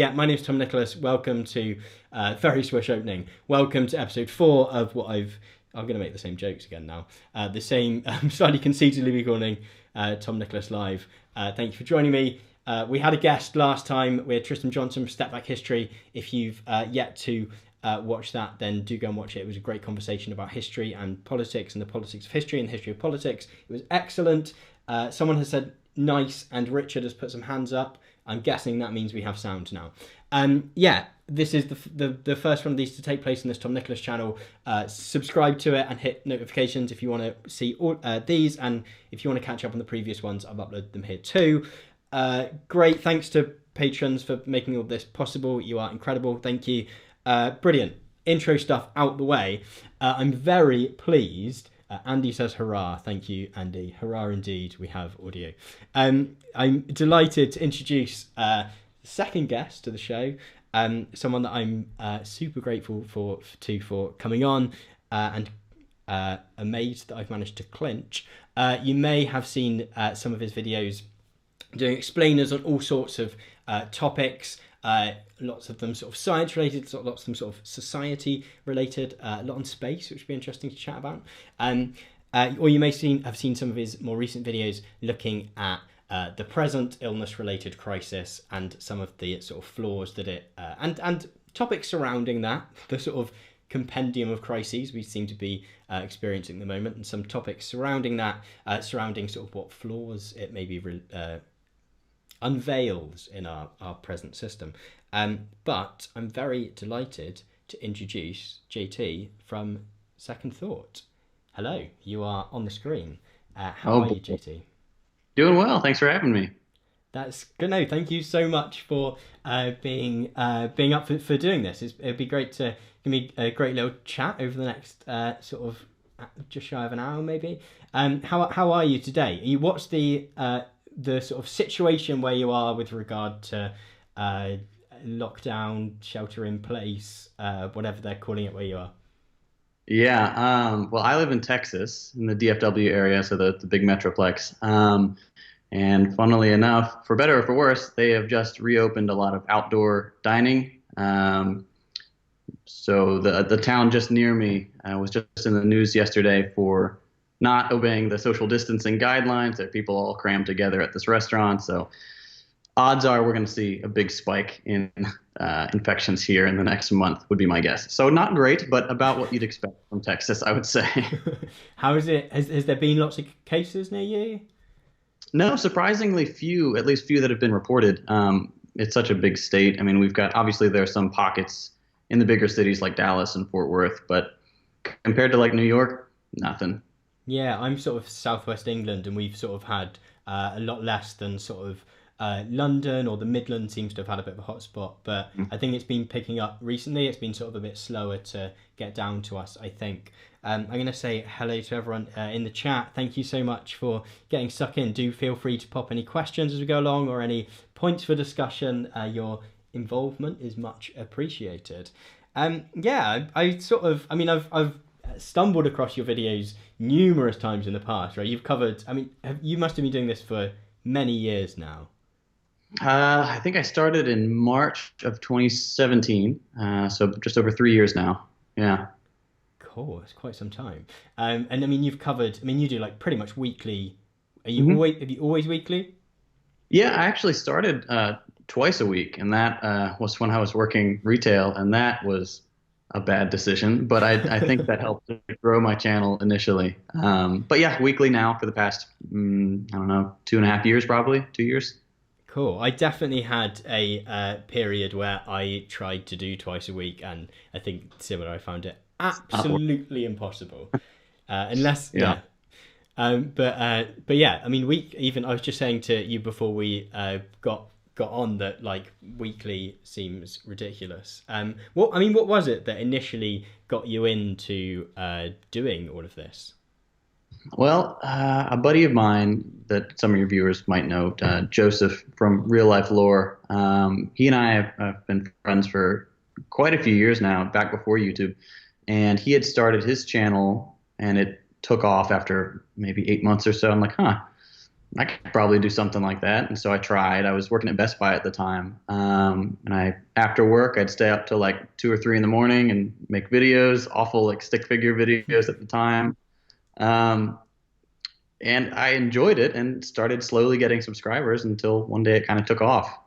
Yeah, my name's Tom Nicholas. Welcome to very swish opening. Welcome to episode 4 of what I'm going to make the same jokes again now. The same slightly conceitedly calling Tom Nicholas Live. Thank you for joining me. We had a guest last time. We had Tristan Johnson from Step Back History. If you've yet to watch that, then do go and watch it. It was a great conversation about history and politics and the politics of history and the history of politics. It was excellent. Someone has said nice, and Richard has put some hands up. I'm guessing that means we have sound now. This is the first one of these to take place on this Tom Nicholas channel. Subscribe to it and hit notifications if you want to see all these, and if you want to catch up on the previous ones, I've uploaded them here too. Great, thanks to patrons for making all this possible. You are incredible, thank you. Brilliant intro stuff out the way. I'm very pleased. Andy says hurrah. Thank you, Andy. Hurrah indeed. We have audio. I'm delighted to introduce the second guest to the show. Someone that I'm super grateful for coming on and amazed that I've managed to clinch. You may have seen some of his videos doing explainers on all sorts of topics. Lots of them sort of science related, lots of them sort of society related, a lot on space, which would be interesting to chat about. Or you may have seen some of his more recent videos looking at the present illness related crisis and some of the sort of flaws that it and topics surrounding that, the sort of compendium of crises we seem to be experiencing at the moment, and some topics surrounding that, surrounding sort of what flaws it may be unveils in our present system. But I'm very delighted to introduce JT from Second Thought. Hello, you are on the screen. How are you, JT? Doing well. Thanks for having me. That's good. No, thank you so much for being up for doing this. It'd be great to give me a great little chat over the next sort of just shy of an hour, maybe. How are you today? What's the sort of situation where you are with regard to lockdown, shelter in place, whatever they're calling it where you are? Yeah. Well, I live in Texas in the DFW area, so the big metroplex. And funnily enough, for better or for worse, they have just reopened a lot of outdoor dining. So the town just near me was just in the news yesterday for not obeying the social distancing guidelines. There are people all crammed together at this restaurant. So odds are we're going to see a big spike in infections here in the next month, would be my guess. So not great, but about what you'd expect from Texas, I would say. How is it? Has there been lots of cases near you? No, surprisingly few, at least few that have been reported. It's such a big state. I mean, we've got, obviously there are some pockets in the bigger cities like Dallas and Fort Worth, but compared to like New York, nothing. Yeah, I'm sort of southwest England, and we've sort of had a lot less than sort of London, or the Midlands seems to have had a bit of a hotspot. But I think it's been picking up recently. It's been sort of a bit slower to get down to us, I think. I'm going to say hello to everyone in the chat. Thank you so much for getting stuck in. Do feel free to pop any questions as we go along, or any points for discussion. Your involvement is much appreciated. I sort of, I mean, I've stumbled across your videos numerous times in the past, right? You've covered, I mean, you must have been doing this for many years now. I think I started in March of 2017, so just over 3 years now. Yeah. Cool, it's quite some time. And I mean, you've covered, I mean, you do like pretty much weekly. hmm Have you always weekly? Yeah, I actually started twice a week, and that was when I was working retail, and that was a bad decision. But I think that helped to grow my channel initially. But yeah, weekly now for the past, I don't know, 2.5 years, probably 2 years. Cool. I definitely had a period where I tried to do twice a week, and I think similar. I found it Not work. absolutely impossible, unless Yeah. yeah. But yeah. I mean, even I was just saying to you before we got on that like weekly seems ridiculous. What was it that initially got you into doing all of this? Well, a buddy of mine that some of your viewers might know, Joseph from Real Life Lore, he and I have been friends for quite a few years now, back before YouTube. And he had started his channel, and it took off after maybe 8 months or so. I'm like, huh, I could probably do something like that. And so I tried. I was working at Best Buy at the time. And after work, I'd stay up till like 2 or 3 in the morning and make videos, awful like stick figure videos at the time. Um, and I enjoyed it and started slowly getting subscribers until one day it kind of took off.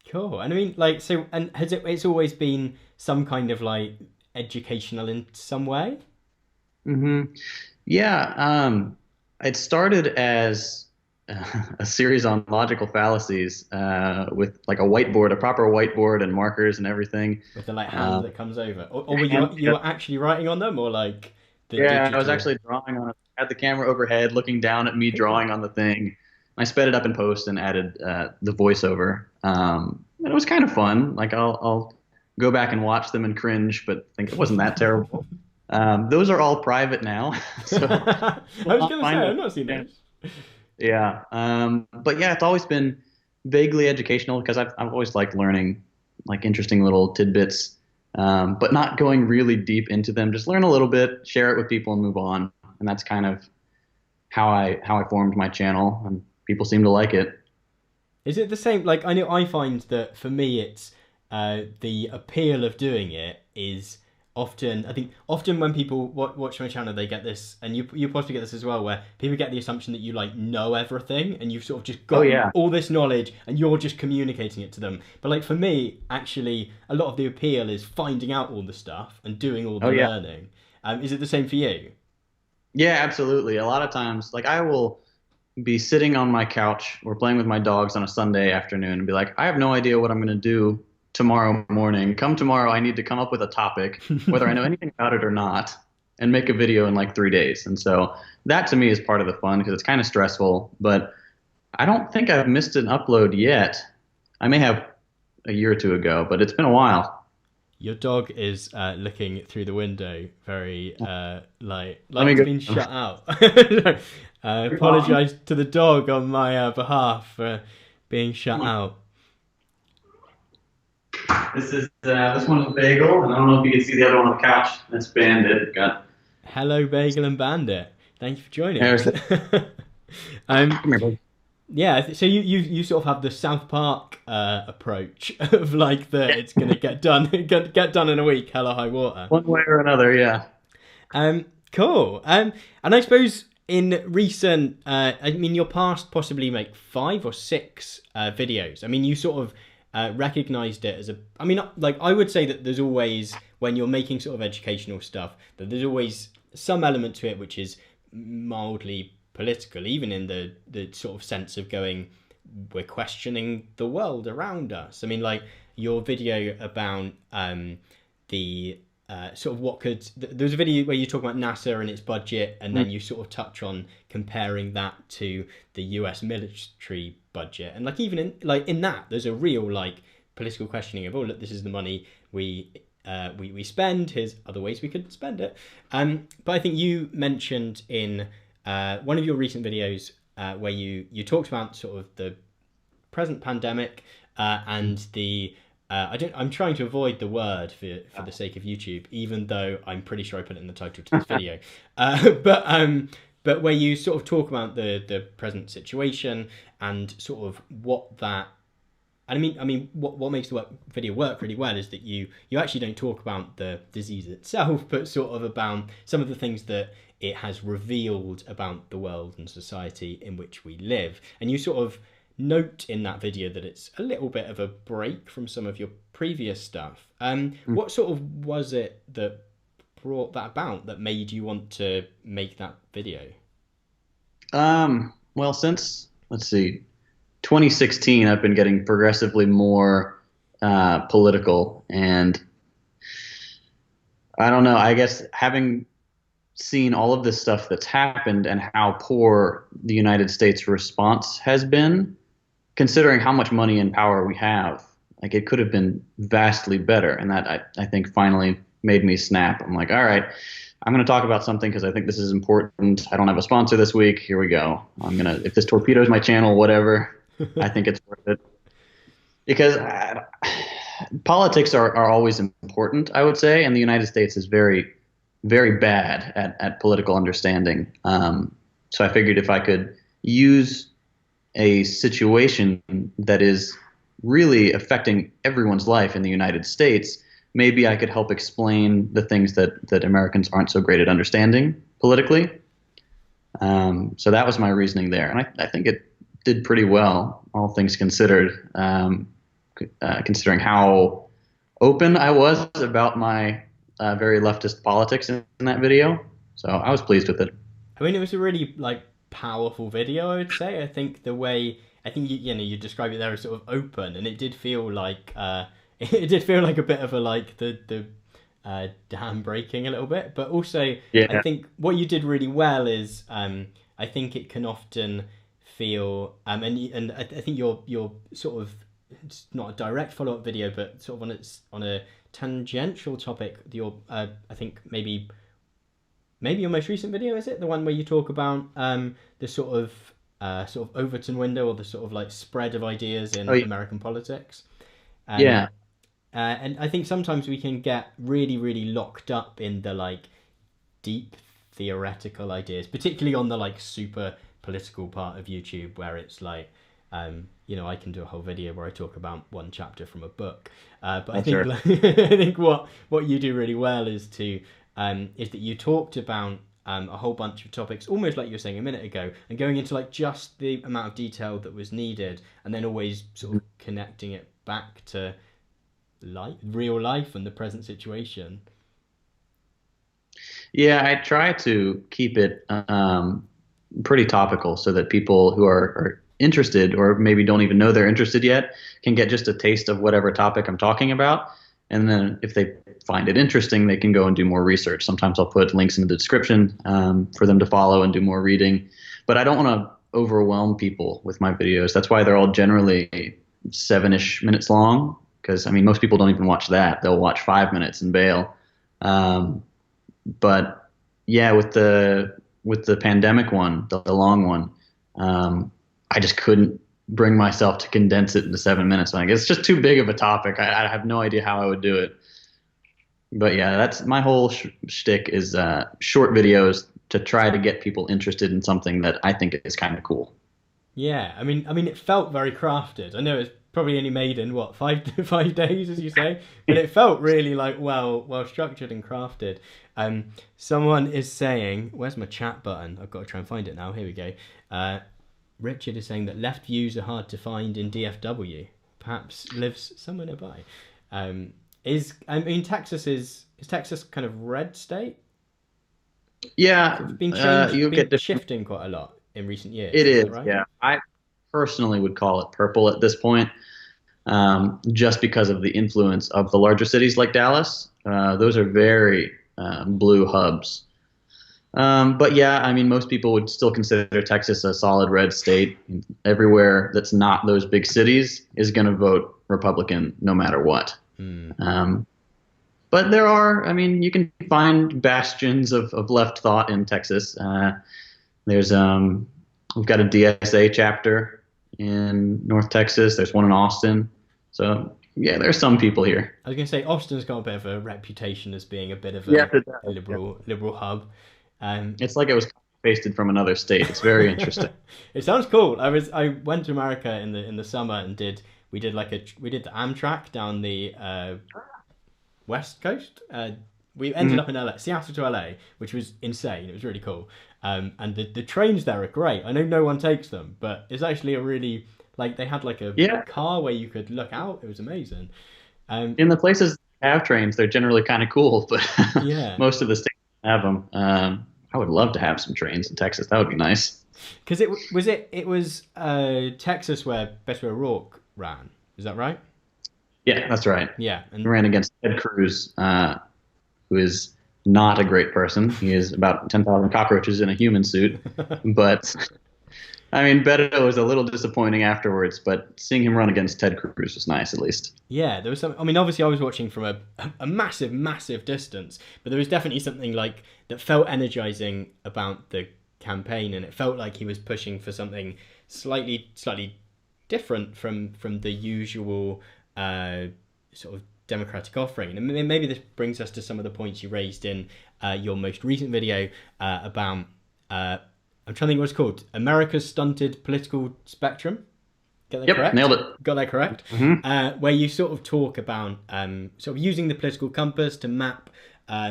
Cool. And I mean, like, so, and has it's always been some kind of like educational in some way? hmm Yeah, it started as a series on logical fallacies with like a whiteboard, a proper whiteboard and markers and everything. With the like hand Uh, that comes over, or were you and you were actually writing on them, or like the yeah, I was digital? actually drawing on it. I had the camera overhead, looking down at me Okay. drawing on the thing. I sped it up in post and added the voiceover. And it was kind of fun. Like I'll go back and watch them and cringe, but think it wasn't that terrible. Those are all private now, so I will was not gonna say find I've them. not seen those. Yeah. But yeah, it's always been vaguely educational because I've always liked learning like interesting little tidbits, but not going really deep into them. Just learn a little bit, share it with people, and move on. And that's kind of how I formed my channel, and people seem to like it. Is it the same? Like I know I find that for me, it's the appeal of doing it is often. I think often when people watch my channel, they get this, and you possibly get this as well, where people get the assumption that you like know everything, and you've sort of just Oh got yeah. all this knowledge, and you're just communicating it to them. But like for me, actually, a lot of the appeal is finding out all the stuff and doing all Oh the yeah. learning. Is it the same for you? Yeah, absolutely. A lot of times, like I will be sitting on my couch or playing with my dogs on a Sunday afternoon and be like, I have no idea what I'm going to do tomorrow morning. Come tomorrow, I need to come up with a topic, whether I know anything about it or not, and make a video in like 3 days. And so that to me is part of the fun because it's kind of stressful, but I don't think I've missed an upload yet. I may have a year or two ago, but it's been a while. Your dog is looking through the window, very Let like me it's go. been shut out. Apologise to the dog on my behalf for being shut out. This one's Bagel, and I don't know if you can see the other one on the couch. That's Bandit. Got Hello, Bagel and Bandit. Thank you for joining there's us. the, um, come here, buddy. yeah, so you sort of have the South Park approach of like the it's gonna get done get done in a week, hell or high water. One way or another, yeah. Cool. And I suppose in recent, I mean, your past possibly make 5 or 6 videos. I mean, you sort of recognized it as a. I mean, like I would say that there's always when you're making sort of educational stuff that there's always some element to it which is mildly political, even in the sort of sense of going, we're questioning the world around us. I mean, like your video about the sort of what could there's a video where you talk about NASA and its budget, and then you sort of touch on comparing that to the US military budget, and like even in that there's a real like political questioning of, oh look, this is the money we spend, here's other ways we could spend it. But I think you mentioned in one of your recent videos where you talked about sort of the present pandemic and the I'm trying to avoid the word for the sake of YouTube, even though I'm pretty sure I put it in the title to this video. But where you sort of talk about the present situation and sort of what that. And I mean, what makes the video work really well is that you actually don't talk about the disease itself, but sort of about some of the things that it has revealed about the world and society in which we live, and you sort of note in that video that it's a little bit of a break from some of your previous stuff. What sort of was it that brought that about that made you want to make that video? Well, since let's see, 2016, I've been getting progressively more political, and I don't know. I guess having seen all of this stuff that's happened and how poor the United States response has been, considering how much money and power we have, like it could have been vastly better. And that I think finally made me snap. I'm like, all right, I'm going to talk about something because I think this is important. I don't have a sponsor this week. Here we go. If this torpedoes my channel, whatever, I think it's worth it. Because politics are always important, I would say. And the United States is very bad at political understanding. So I figured if I could use a situation that is really affecting everyone's life in the United States, maybe I could help explain the things that Americans aren't so great at understanding politically. So that was my reasoning there, and I think it did pretty well, all things considered, considering how open I was about my very leftist politics in that video. So I was pleased with it. I mean, it was a really like powerful video. I would say. I think the way I think you describe it there as sort of open, and it did feel like it did feel like a bit of a like the dam breaking a little bit. But also, I Yeah, think what you did really well is I think it can often feel and I think your sort of it's not a direct follow up video, but sort of on a tangential topic. Your I think maybe your most recent video, is it the one where you talk about the sort of Overton window, or the sort of like spread of ideas oh in American politics? Um, yeah, and I think sometimes we can get really really locked up in the like deep theoretical ideas, particularly on the like super political part of YouTube, where it's like I can do a whole video where I talk about one chapter from a book. But I I'm think sure. like, I think what you do really well is that you talked about a whole bunch of topics, almost like you were saying a minute ago, and going into like just the amount of detail that was needed, and then always sort of connecting it back to real life and the present situation. Yeah, I try to keep it pretty topical so that people who are interested or maybe don't even know they're interested yet can get just a taste of whatever topic I'm talking about. And then if they find it interesting, they can go and do more research. Sometimes I'll put links in the description for them to follow and do more reading. But I don't want to overwhelm people with my videos. That's why they're all generally 7-ish minutes long. Because I mean, most people don't even watch that. They'll watch 5 minutes and bail. Um, but yeah, with the pandemic one, the long one, I just couldn't bring myself to condense it into 7 minutes. Like it's just too big of a topic. I have no idea how I would do it. But yeah, that's my whole shtick is short videos to try to get people interested in something that I think is kind of cool. Yeah, I mean, it felt very crafted. I know it's probably only made in what 5 5 days, as you say, but it felt really like well structured and crafted. Someone is saying, "Where's my chat button? I've got to try and find it now. Here we go." Uh, Richard is saying that left views are hard to find in DFW. Perhaps lives somewhere nearby. Is I mean, is Texas kind of red state? Yeah, It's you'll been get different. shifting quite a lot in recent years. It Is that is, right? yeah. I personally would call it purple at this point, just because of the influence of the larger cities like Dallas. Those are very blue hubs. But yeah, I mean, most people would still consider Texas a solid red state. Everywhere that's not those big cities is going to vote Republican no matter what. Hmm. Um, but there are, I mean, you can find bastions of left thought in Texas. There's we've got a DSA chapter in North Texas. There's one in Austin. So yeah, there's some people here. I was going to say Austin's got a bit of a reputation as being a bit of Yes, it a does. Yeah. liberal hub. Um, It's like it was pasted from another state. It's very interesting. it sounds cool. I went to America in the summer and we did the Amtrak down the west coast. We ended Mhm. up in LA, Seattle to LA, which was insane. It was really cool. And the trains there are great. I know no one takes them, but it's actually a really like they had like a Yeah, car where you could look out. It was amazing. Um, in the places that have trains, they're generally kind of cool, but yeah, most of the states have them. I would love to have some trains in Texas. That would be nice. because it was Texas where Beto O'Rourke ran. Is that right? Yeah, that's right. Yeah, He and ran against Ted Cruz, who is not a great person. He is about 10,000 cockroaches in a human suit. But I mean, Beto was a little disappointing afterwards, but seeing him run against Ted Cruz was nice at least. yeah, there was some. I mean, obviously, I was watching from a massive, massive distance, but there was definitely something like that felt energizing about the campaign, and it felt like he was pushing for something slightly different from the usual sort of democratic offering. And maybe this brings us to some of the points you raised in your most recent video about uh, I'm trying to think what it's called. America's Stunted Political Spectrum. Get that Yep, correct? nailed it. Got that correct? Hmm. Where you sort of talk about sort of using the political compass to map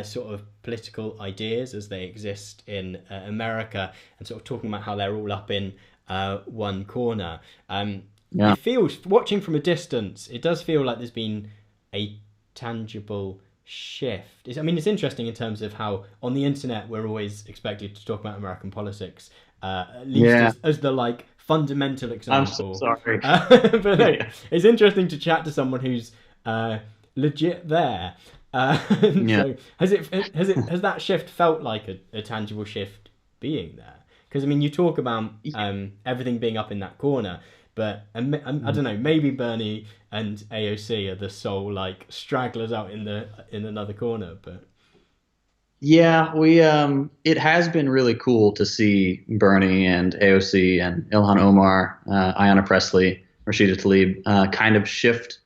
sort of political ideas as they exist in America, and sort of talking about how they're all up in one corner. Yeah. It feels, watching from a distance, it does feel like there's been a tangible shift. I mean, it's interesting in terms of how on the internet we're always expected to talk about American politics, at least Yeah. as the like fundamental I'm so example. sorry. But no, Yeah. it's interesting to chat to someone who's legit there. And Yeah. so has that shift felt like a tangible shift being there? Because I mean, you talk about everything being up in that corner, but I don't know, maybe Bernie and AOC are the sole like stragglers out in another corner. But Yeah, it has been really cool to see Bernie and AOC and Ilhan Omar, Ayanna Pressley, Rashida Tlaib kind of shift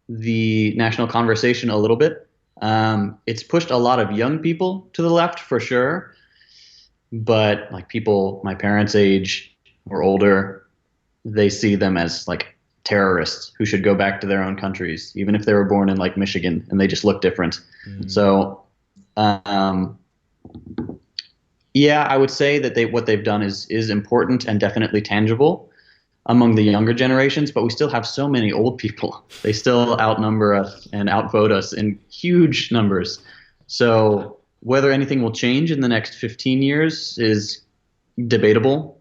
the national conversation a little bit. It's pushed a lot of young people to the left for sure, but like people my parents' age or older, they see them as like terrorists who should go back to their own countries, even if they were born in like Michigan and they just look different. So, um, yeah, I would say that what they've done is important and definitely tangible among the younger generations, but we still have so many old people. They still outnumber us and outvote us in huge numbers. So whether anything will change in the next 15 years is debatable.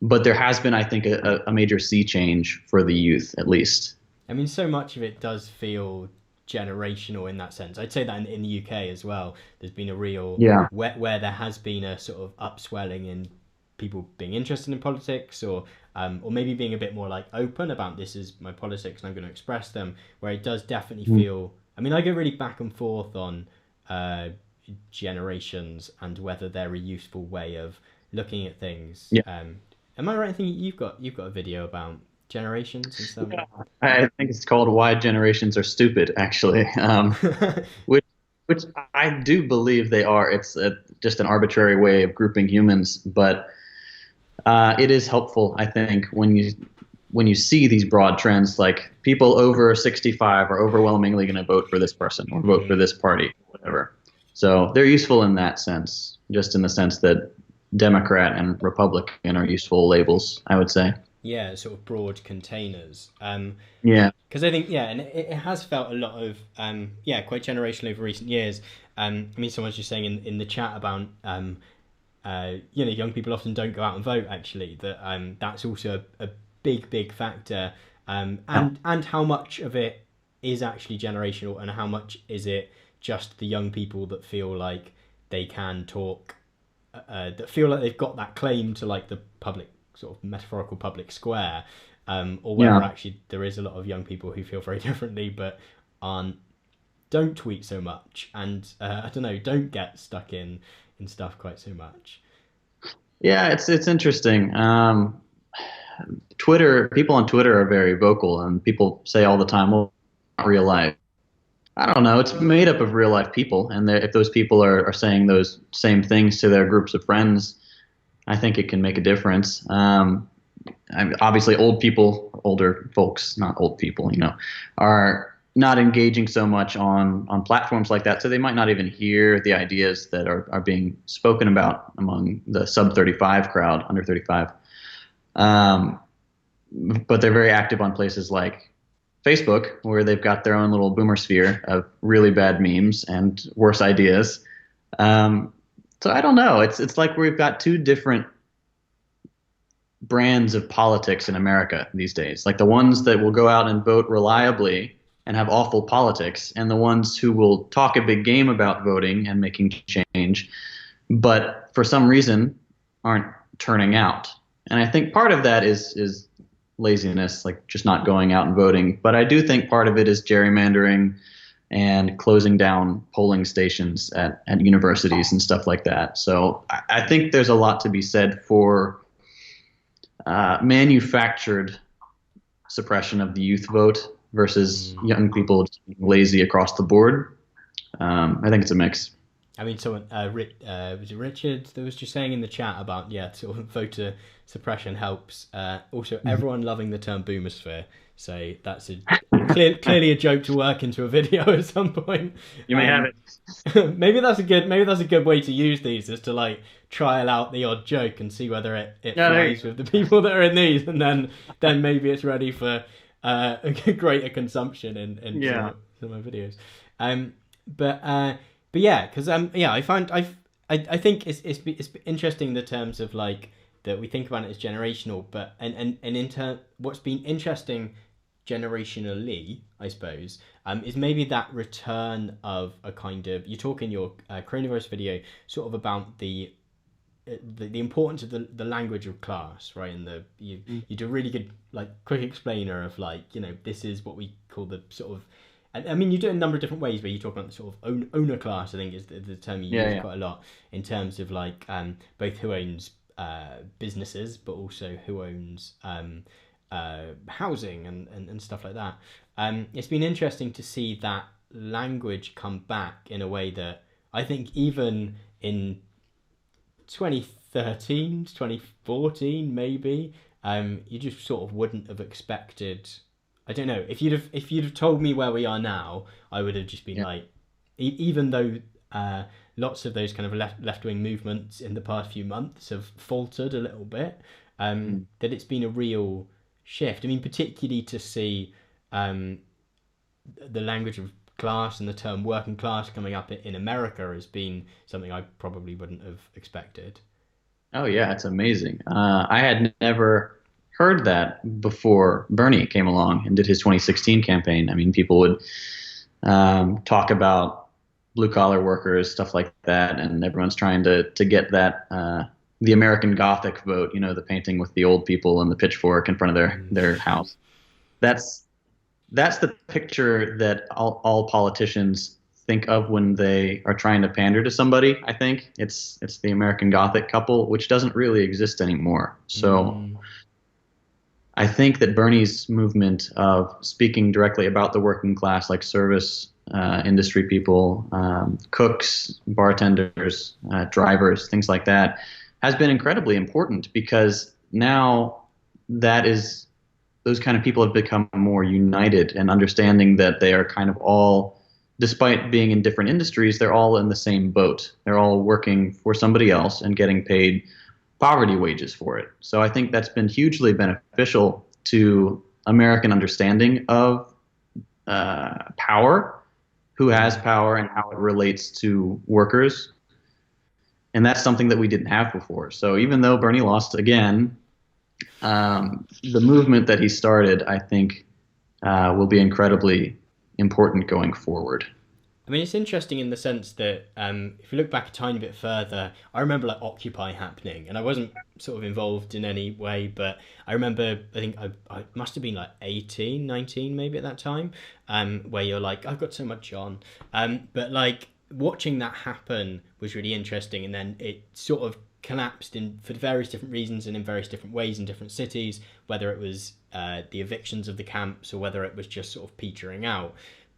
But there has been, I think, a major sea change for the youth, at least. I mean, so much of it does feel generational in that sense. I'd say that in the UK as well. There's been a real Yeah. where there has been a sort of upswelling in people being interested in politics, or maybe being a bit more like open about this is my politics and I'm going to express them. Where it does definitely Mm. feel. I mean, I go really back and forth on uh, generations and whether they're a useful way of looking at things. Yeah. Am I right in thinking you've got a video about generations and stuff? Yeah. I think it's called "Why Generations Are Stupid," actually, which which I do believe they are. It's just an arbitrary way of grouping humans, but it is helpful, I think, when you see these broad trends, like people over 65 are overwhelmingly going to vote for this person or vote for this party, whatever. So they're useful in that sense, just in the sense that Democrat and Republican are useful labels, I would say. Yeah, sort of broad containers. Yeah. Because I think, yeah, and it has felt a lot of yeah, quite generational over recent years. I mean, someone's just saying in the chat about young people often don't go out and vote. Actually, that that's also a big factor. And how much of it is actually generational, and how much is it just the young people that feel like they can talk, that feel like they've got that claim to like the public sort of metaphorical public square, or whether Yeah. actually there is a lot of young people who feel very differently but aren't don't tweet so much and I don't know, don't get stuck in stuff quite so much. Yeah, it's interesting. Twitter, people on Twitter are very vocal, and people say all the time, "Well, not real life." I don't know. It's made up of real life people, and if those people are saying those same things to their groups of friends, I think it can make a difference. Obviously, old people, older folks, not old people, are not engaging so much on platforms like that, so they might not even hear the ideas that are being spoken about among the sub 35 crowd, under 35. Um, but they're very active on places like Facebook, where they've got their own little boomer sphere of really bad memes and worse ideas. Um, so I don't know. It's like we've got two different brands of politics in America these days. Like the ones that will go out and vote reliably and have awful politics, and the ones who will talk a big game about voting and making change, but for some reason aren't turning out. And I think part of that is laziness, like just not going out and voting. But I do think part of it is gerrymandering and closing down polling stations at universities and stuff like that. So I think there's a lot to be said for manufactured suppression of the youth vote versus young people just being lazy across the board. I think it's a mix. I mean, someone, was it Richard that was just saying in the chat about, yeah, sort of voter suppression helps. Also, Mhm. everyone loving the term boomersphere. So that's a clearly a joke to work into a video at some point. You may have Um, it. maybe that's a good way to use these, is to like trial out the odd joke and see whether it Yeah, there you flies with the people that are in these, and then maybe it's ready for a greater consumption in go. Yeah. some of my videos. Um, but uh, but yeah, because yeah, I think it's interesting, the terms of like that we think about it as generational, but and in turn, what's been interesting generationally, I suppose, is maybe that return of a kind of, you talk in your coronavirus video sort of about the importance of the language of class, right? And you do a really good like quick explainer of like, this is what we call the sort of, I mean, you do it in a number of different ways, where you talk about the sort of owner class, I think is the term you Yeah, use yeah. quite a lot, in terms of like both who owns businesses, but also who owns housing and stuff like that. It's been interesting to see that language come back in a way that I think even in 2013, 2014, maybe, you just sort of wouldn't have expected. I don't know, if you'd have told me where we are now, I would have just been Yeah. like, even though lots of those kind of left wing movements in the past few months have faltered a little bit, Mm. that it's been a real shift. I mean, particularly to see um, the language of class and the term working class coming up in America has been something I probably wouldn't have expected. Oh yeah, it's amazing. I had never heard that before Bernie came along and did his 2016 campaign. I mean, people would talk about blue collar workers, stuff like that, and everyone's trying to get that the American Gothic vote. You know, the painting with the old people and the pitchfork in front of their house. That's that's the picture that all politicians think of when they are trying to pander to somebody. I think it's the American Gothic couple, which doesn't really exist anymore. So Mm, I think that Bernie's movement of speaking directly about the working class, like service industry people, cooks, bartenders, drivers, things like that, has been incredibly important, because now that is those kind of people have become more united and understanding that they are kind of all, despite being in different industries, they're all in the same boat. They're all working for somebody else and getting paid poverty wages for it. So I think that's been hugely beneficial to American understanding of power, who has mm. power, and how it relates to workers. And that's something that we didn't have before. So even though Bernie lost again, the movement that he started, I think, will be incredibly important going forward. I mean, it's interesting in the sense that if you look back a tiny bit further, I remember like Occupy happening, and I wasn't sort of involved in any way, but I remember, I think I must have been like 18, 19 maybe at that time, where you're like, I've got so much on. But like watching that happen was really interesting, and then it sort of collapsed in for various different reasons and in various different ways in different cities, whether it was the evictions of the camps or whether it was just sort of petering out.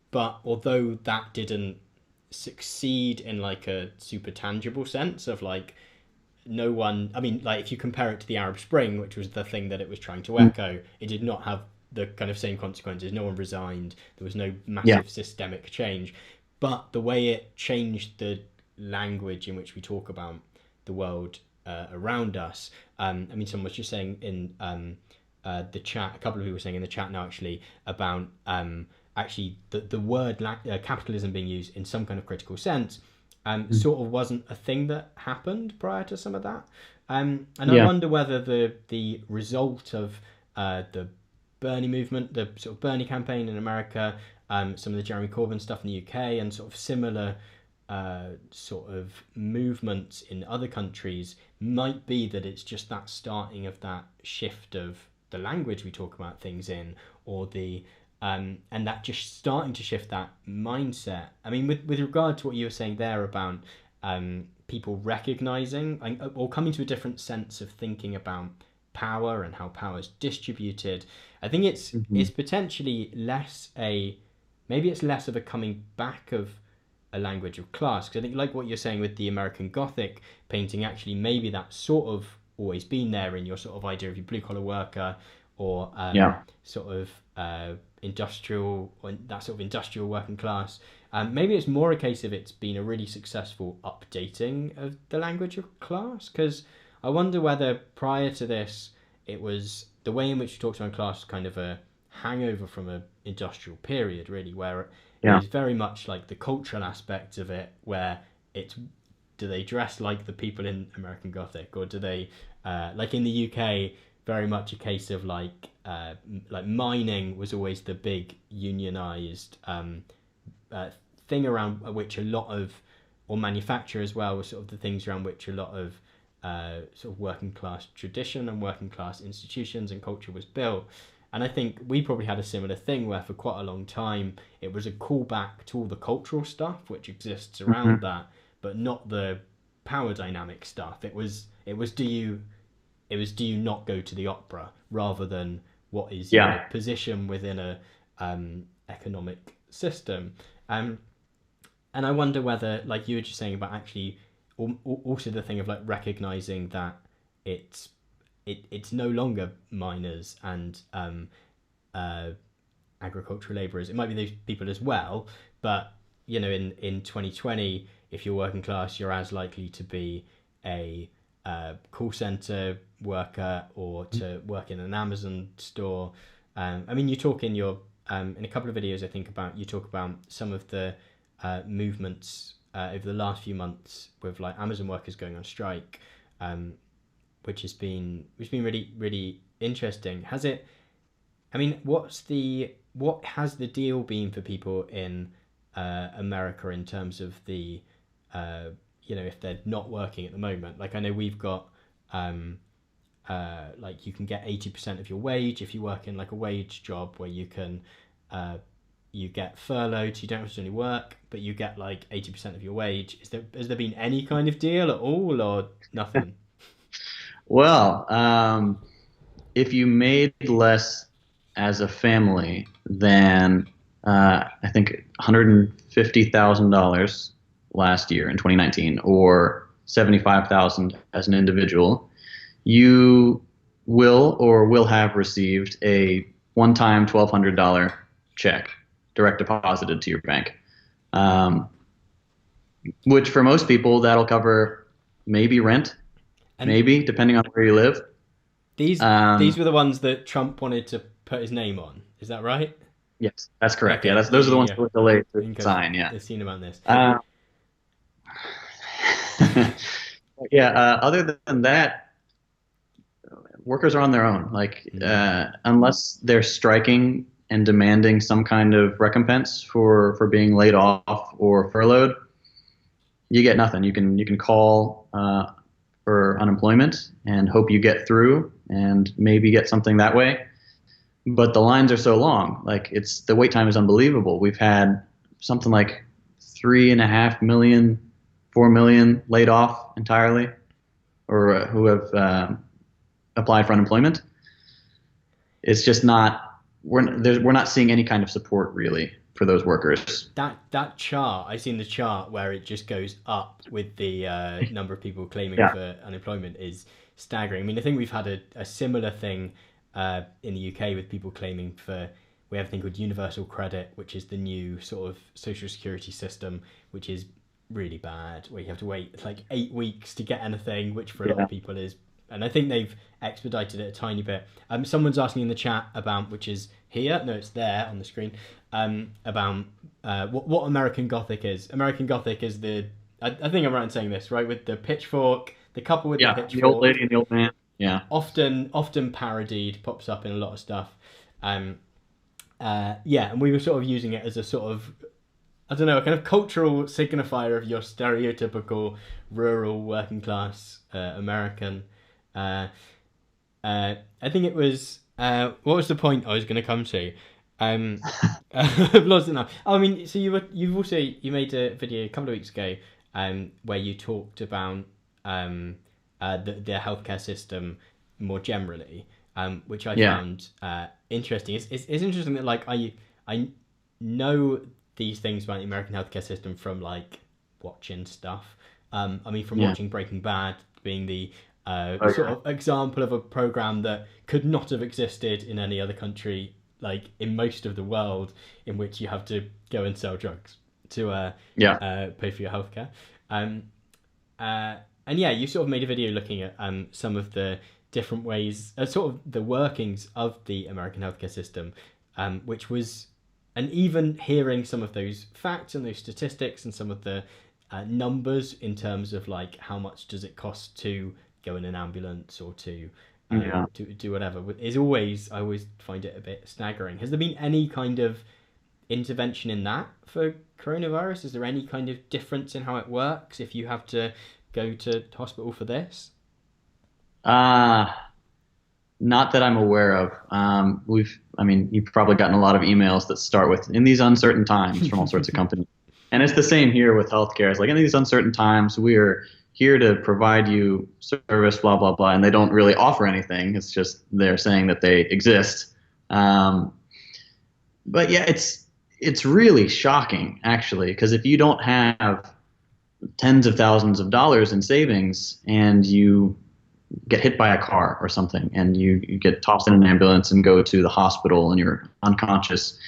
But although that didn't succeed in like a super tangible sense of like, no one, I mean, like if you compare it to the Arab Spring, which was the thing that it was trying to echo, it did not have the kind of same consequences. No one resigned. There was no Yeah. massive systemic change. But the way it changed the language in which we talk about the world around us, I mean, someone was just saying in the chat, a couple of people were saying in the chat now actually about actually the word capitalism being used in some kind of critical sense sort of wasn't a thing that happened prior to some of that. And I Yeah. wonder whether the result of the Bernie movement, the sort of Bernie campaign in America, some of the Jeremy Corbyn stuff in the UK, and sort of similar sort of movements in other countries might be that it's just that starting of that shift of the language we talk about things in, or the and that just starting to shift that mindset. I mean, with regard to what you were saying there about people recognizing or coming to a different sense of thinking about power and how power is distributed, I think it's Hmm. it's potentially less a maybe it's less of a coming back of a language of class. Because I think, like what you're saying with the American Gothic painting, actually maybe that's sort of always been there in your sort of idea of your blue collar worker, or Yeah. sort of industrial, or that sort of industrial working class. Maybe it's more a case of it's been a really successful updating of the language of class. Because I wonder whether prior to this, it was the way in which you talked about class, kind of a hangover from an industrial period, really, where it Yeah. was very much like the cultural aspect of it, where it's, do they dress like the people in American Gothic, or do they, like in the UK, very much a case of like mining was always the big unionized uh, thing around which a lot of, or manufacture as well, was sort of the things around which a lot of sort of working class tradition and working class institutions and culture was built. And I think we probably had a similar thing where for quite a long time it was a callback to all the cultural stuff which exists around Hmm. that, but not the power dynamic stuff. It was do you not go to the opera, rather than what is your Yeah. position within a economic system. Um, and I wonder whether, like you were just saying about actually, also the thing of like recognizing that it's it's no longer miners and uh, agricultural labourers. It might be those people as well, but in 2020, if you're working class, you're as likely to be a call center worker or to work in an Amazon store. I mean, you talk in your in a couple of videos, I think, about, you talk about some of the movements over the last few months with like Amazon workers going on strike, um, which has been really really interesting. Has it? I mean, what has the deal been for people in America in terms of the uh, if they're not working at the moment? Like I know we've got like you can get 80% of your wage if you work in like a wage job where uh, you get furloughed, so you don't necessarily work, but you get like 80% of your wage. Has there been any kind of deal at all, or nothing? Well, if you made less as a family than I think $150,000 last year in 2019, or 75,000 as an individual, you will have received a one-time $1,200 check direct deposited to your bank, um, which for most people that'll cover maybe rent, And maybe depending on where you live. these Um, were the ones that Trump wanted to put his name on. Is that right? yes, that's correct. Yeah, Okay. that's Yeah, those are the ones yeah, yeah. that were delayed I to think sign. Yeah. I've seen about this. Uh, yeah. Other than that, workers are on their own. Like Mm. unless they're striking and demanding some kind of recompense for being laid off or furloughed, you get nothing. You can call for unemployment and hope you get through and maybe get something that way. But the lines are so long. Like the wait time is unbelievable. We've had something like 3.5 million, 4 million laid off entirely, or who have applied for unemployment. It's just not we're not seeing any kind of support really for those workers. That chart, I've seen the chart where it just goes up with the number of people claiming Yeah, for unemployment, is staggering. I mean, I think we've had a similar thing in the UK with people claiming for. We have a thing called universal credit, which is the new sort of social security system, which is really bad, where you have to wait like 8 weeks to get anything, which for a lot yeah, of people is. And I think they've expedited it a tiny bit. Someone's asking in the chat about, which is here, no, it's there on the screen, about what American Gothic is. American Gothic is I think I'm right in saying this, right? With the pitchfork, the couple with the yeah. The old pitchfork, lady and the old man. Yeah, often parodied, pops up in a lot of stuff. Um, yeah, and we were sort of using it as a sort of, I don't know, a kind of cultural signifier of your stereotypical rural working class American. Uh, I think it was. What was the point I was going to come to? Um, I've lost it now. Oh, I mean, so you made a video a couple of weeks ago, where you talked about the healthcare system more generally, which I yeah, found interesting. It's interesting that like I know these things about the American healthcare system from like watching stuff. I mean, from Yeah. watching Breaking Bad being the Oh sort yeah. of example of a program that could not have existed in any other country, like in most of the world, in which you have to go and sell drugs to Yeah. pay for your healthcare. Um, and yeah, you sort of made a video looking at some of the different ways, sort of the workings of the American healthcare system, which was, and even hearing some of those facts and those statistics and some of the numbers in terms of like how much does it cost to go in an ambulance or Yeah. to do whatever is always, I always find it a bit staggering. Has there been any kind of intervention in that for coronavirus? Is there any kind of difference in how it works if you have to go to hospital for this? Uh, Not that I'm aware of. I mean, you've probably gotten a lot of emails that start with "in these uncertain times" from all sorts of companies, and it's the same here with healthcare. It's like in these uncertain times, we are here to provide you service, blah blah blah, and they don't really offer anything. It's just they're saying that they exist. Um, but yeah, it's really shocking actually, because if you don't have tens of thousands of dollars in savings and you get hit by a car or something and you get tossed in an ambulance and go to the hospital and you're unconscious,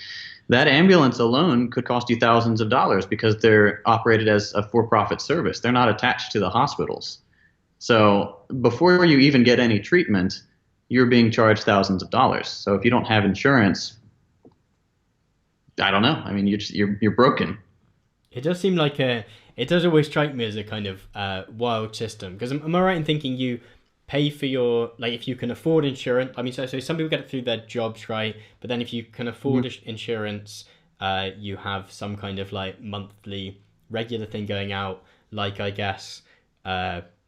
that ambulance alone could cost you thousands of dollars because they're operated as a for-profit service. They're not attached to the hospitals. So before you even get any treatment, you're being charged thousands of dollars. So if you don't have insurance, I don't know. I mean, you're broken. It does seem like a. It does always strike me as a kind of wild system. Because am I right in thinking you pay for your, like, if you can afford insurance? I mean, so some people get it through their jobs, right? But then if you can afford insurance, you have some kind of like monthly regular thing going out. Like I guess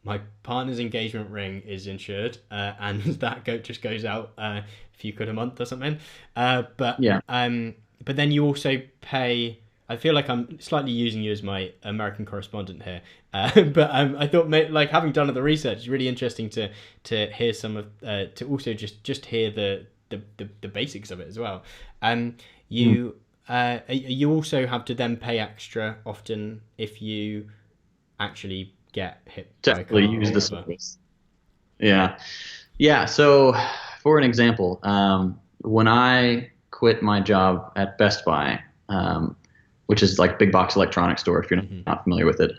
my partner's engagement ring is insured, and that just goes out a few quid a month or something. Uh, but Yeah. um, but then you also pay. I feel like I'm slightly using you as my American correspondent here, but I thought like having done the research, it's really interesting to hear some of to also just hear the basics of it as well. Um, Mm. you you also have to then pay extra often if you actually get hit To by a actually car or use the whatever. service. Yeah. Yeah. So, for an example, when I quit my job at Best Buy, which is like big box electronics store, if you're Hmm. not familiar with it,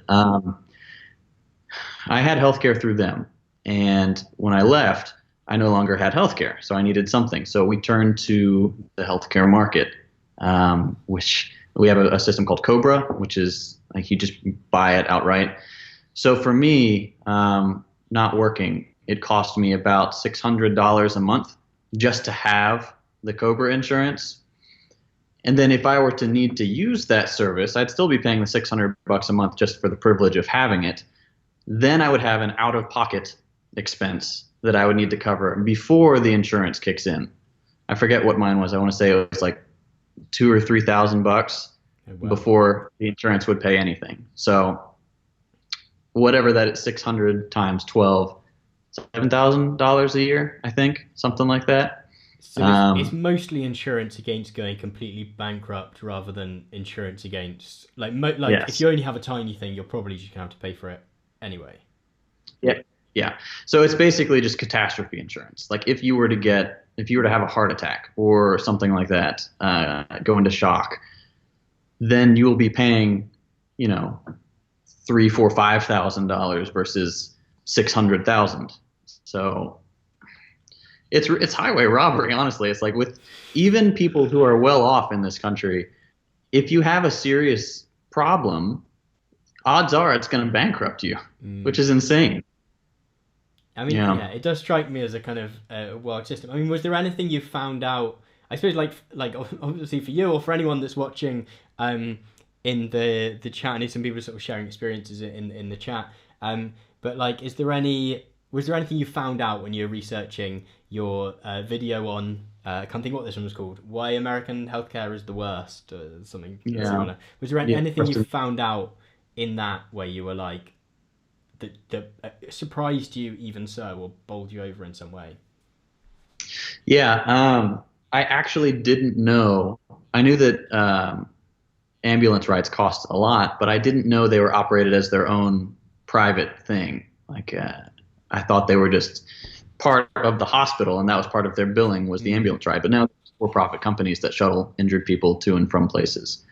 I had healthcare through them. And when I left, I no longer had healthcare. So I needed something. So we turned to the healthcare market, which we have a system called Cobra, which is like you just buy it outright. So for me, not working, it cost me about $600 a month just to have the Cobra insurance. And then if I were to need to use that service, I'd still be paying the 600 bucks a month just for the privilege of having it. Then I would have an out of pocket expense that I would need to cover before the insurance kicks in. I forget what mine was. I want to say it was like 2 or 3 thousand bucks Oh, wow. before the insurance would pay anything. So whatever that is, 600 times 12, $7,000 a year, I think, something like that. So it's Um, mostly insurance against going completely bankrupt rather than insurance against like if yes. you only have a tiny thing, you're probably just gonna have to pay for it anyway. Yeah. Yeah. So it's basically just catastrophe insurance. Like if you were to have a heart attack or something like that, go into shock, then you will be paying, you know, three, four, $5,000 versus 600,000. So it's highway robbery. Honestly, it's like with even people who are well off in this country, if you have a serious problem, odds are it's going to bankrupt you, which Mm. is insane. I mean, Yeah. yeah, it does strike me as a kind of wild system. I mean, was there anything you found out? I suppose, like obviously for you or for anyone that's watching, in the chat. I know some people are sort of sharing experiences in the chat. But like, is there any? Was there anything you found out when you were researching your video on? I can't think what this one was called. Why American healthcare is the worst, or something Yeah. similar. Was there Yeah. anything you found out in that where you were like, that surprised you even so, or bowled you over in some way? Yeah. I actually didn't know. I knew that ambulance rides cost a lot, but I didn't know they were operated as their own private thing. I thought they were just part of the hospital, and that was part of their billing was the Mm. ambulance ride. But now for-profit companies that shuttle injured people to and from places.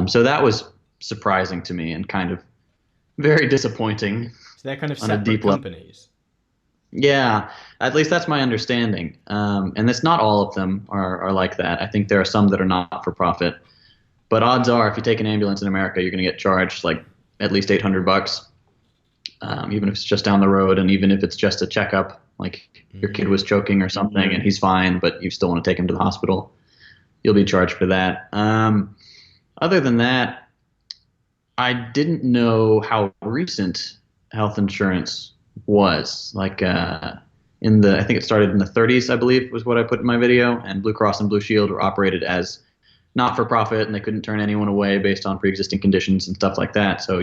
So that was surprising to me and kind of very disappointing So they're kind of on a separate deep level. companies. Yeah, at least that's my understanding. And it's not all of them are like that. I think there are some that are not for profit. But odds are, if you take an ambulance in America, you're going to get charged like at least $800, even if it's just down the road, and even if it's just a checkup, like your kid Mm. was choking or something and he's fine, but you still want to take him to the hospital, you'll be charged for that. Other than that, I didn't know how recent health insurance was. I think it started in the 30s, I believe, was what I put in my video. And Blue Cross and Blue Shield were operated as not for profit, and they couldn't turn anyone away based on pre-existing conditions and stuff like that. So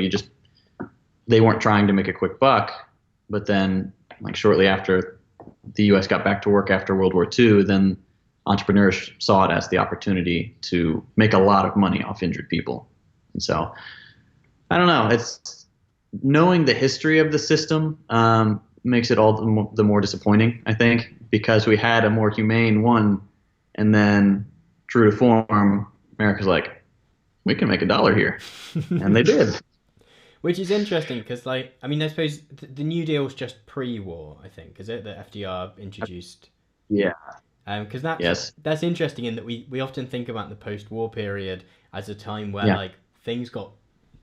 they weren't trying to make a quick buck. But then, like shortly after the U.S. got back to work after World War II, then entrepreneurs saw it as the opportunity to make a lot of money off injured people. And so I don't know. It's knowing the history of the system makes it all the more disappointing, I think, because we had a more humane one, and then true to form, America's like, we can make $1 here, and they did. Which is interesting because, like, I mean, I suppose the New Deal's just pre-war, I think, is it that FDR introduced? Yeah. Because Yes. that's interesting in that we often think about the post-war period as a time where Yeah. like things got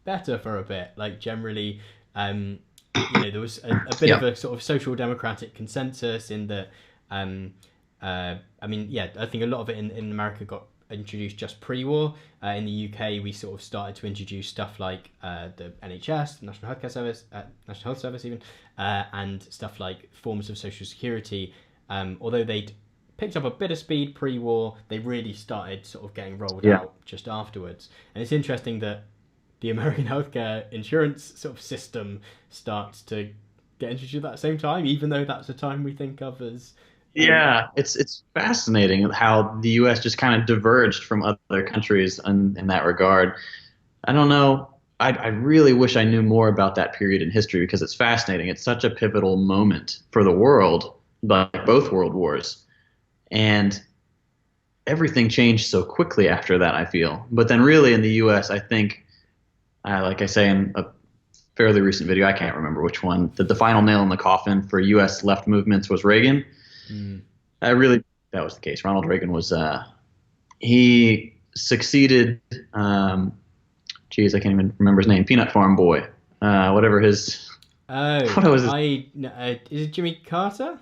better for a bit. Like generally, um, there was a bit of Yeah. a sort of social democratic consensus in that. I mean, yeah, I think a lot of it in America got introduced just pre-war. In the UK, we sort of started to introduce stuff like the NHS, the National Healthcare Service, National Health Service even, and stuff like forms of social security. Although they'd picked up a bit of speed pre-war, they really started sort of getting rolled Yeah. out just afterwards. And it's interesting that the American healthcare insurance sort of system starts to get introduced at the same time, even though that's a time we think of as Yeah, it's fascinating how the U.S. just kind of diverged from other countries in that regard. I don't know. I really wish I knew more about that period in history because it's fascinating. It's such a pivotal moment for the world, like both world wars, and everything changed so quickly after that. I feel, but then really in the U.S., I think, like I say in a fairly recent video, I can't remember which one, that the final nail in the coffin for U.S. left movements was Reagan. mm, I really that was the case. Ronald Reagan was he succeeded. Geez, I can't even remember his name. Peanut Farm Boy, whatever his oh, what was his I no, is it Jimmy Carter?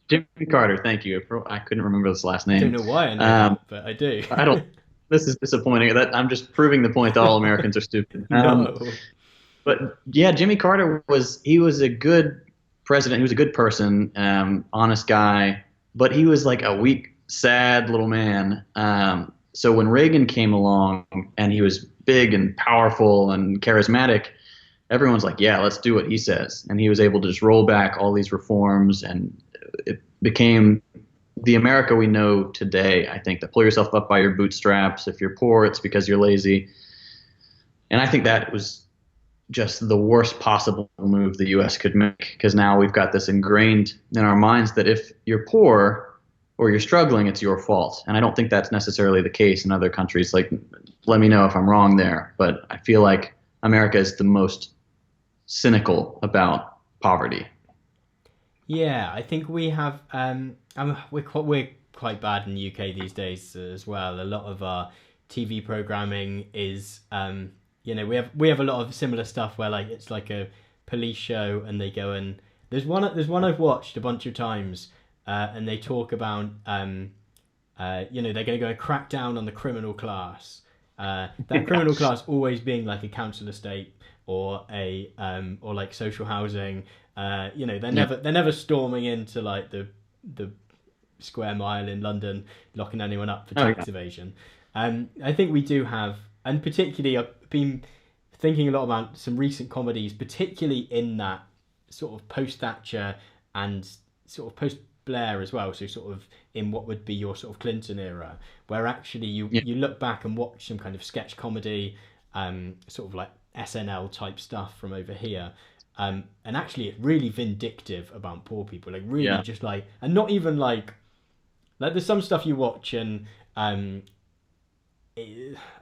Jimmy Carter. Thank you. I couldn't remember his last I don't name. know why I know Um, that, but I do. I don't. This is disappointing. That I'm just proving the point that all Americans are stupid. No. But yeah, Jimmy Carter was a good president. He was a good person, honest guy, but he was like a weak, sad little man. So when Reagan came along and he was big and powerful and charismatic, everyone's like, yeah, let's do what he says. And he was able to just roll back all these reforms, and it became the America we know today. I think that pull yourself up by your bootstraps. If you're poor, it's because you're lazy. And I think that was just the worst possible move the U.S. could make because now we've got this ingrained in our minds that if you're poor or you're struggling, it's your fault. And I don't think that's necessarily the case in other countries. Like, let me know if I'm wrong there, but I feel like America is the most cynical about poverty. Yeah, I think we have. We're quite bad in the UK these days as well. A lot of our TV programming is, we have a lot of similar stuff where like it's like a police show and they go and there's one I've watched a bunch of times, and they talk about they're going to go and crack down on the criminal class. That criminal class always being like a council estate or a or like social housing. They're Yeah. never storming into like the square mile in London, locking anyone up for Oh yeah. tax evasion. I think we do have, and particularly I've been thinking a lot about some recent comedies, particularly in that sort of post Thatcher and sort of post Blair as well, so sort of in what would be your sort of Clinton era, where actually Yeah. you look back and watch some kind of sketch comedy, sort of like SNL type stuff from over here. And actually, it's really vindictive about poor people, like really Yeah. just like, and not even like there's some stuff you watch and um,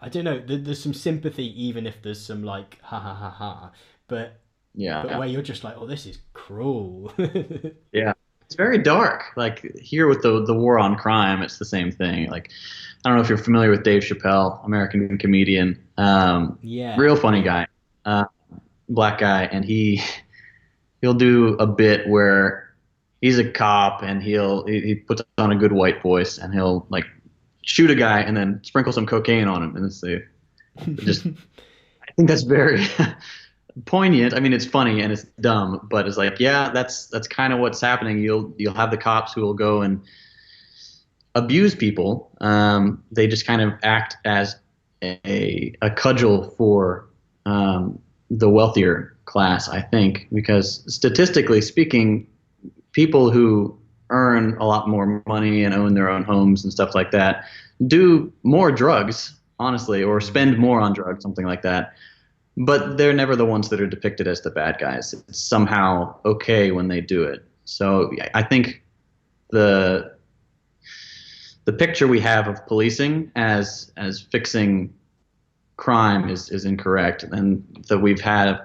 I don't know, there's some sympathy even if there's some like ha ha ha ha, but Yeah. where you're just like, oh, this is cruel. Yeah. It's very dark. Like here with the war on crime, it's the same thing. Like I don't know if you're familiar with Dave Chappelle, American comedian, Yeah, real funny yeah. guy, uh, black guy, and he'll do a bit where he's a cop and he puts on a good white voice and he'll like shoot a guy and then sprinkle some cocaine on him and it's just I think that's very poignant. I mean, it's funny and it's dumb, but it's like, yeah, that's kind of what's happening. You'll have the cops who will go and abuse people. They just kind of act as a cudgel for the wealthier class, I think, because statistically speaking, people who earn a lot more money and own their own homes and stuff like that do more drugs, honestly, or spend more on drugs, something like that. But they're never the ones that are depicted as the bad guys. It's somehow okay when they do it. So I think the the picture we have of policing as fixing crime is incorrect, and that we've had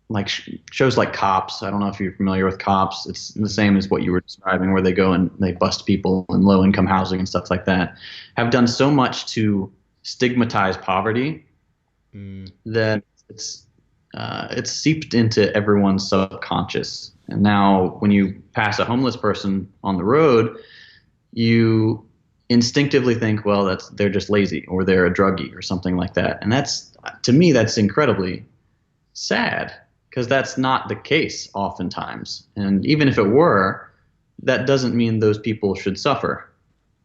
like shows like Cops. I don't know if you're familiar with Cops. It's the same as what you were describing, where they go and they bust people in low income housing and stuff like that. Have done so much to stigmatize poverty Mm. that it's seeped into everyone's subconscious. And now, when you pass a homeless person on the road, you instinctively think, well, they're just lazy or they're a druggie or something like that. And that's to me, that's incredibly sad because that's not the case oftentimes. And even if it were, that doesn't mean those people should suffer.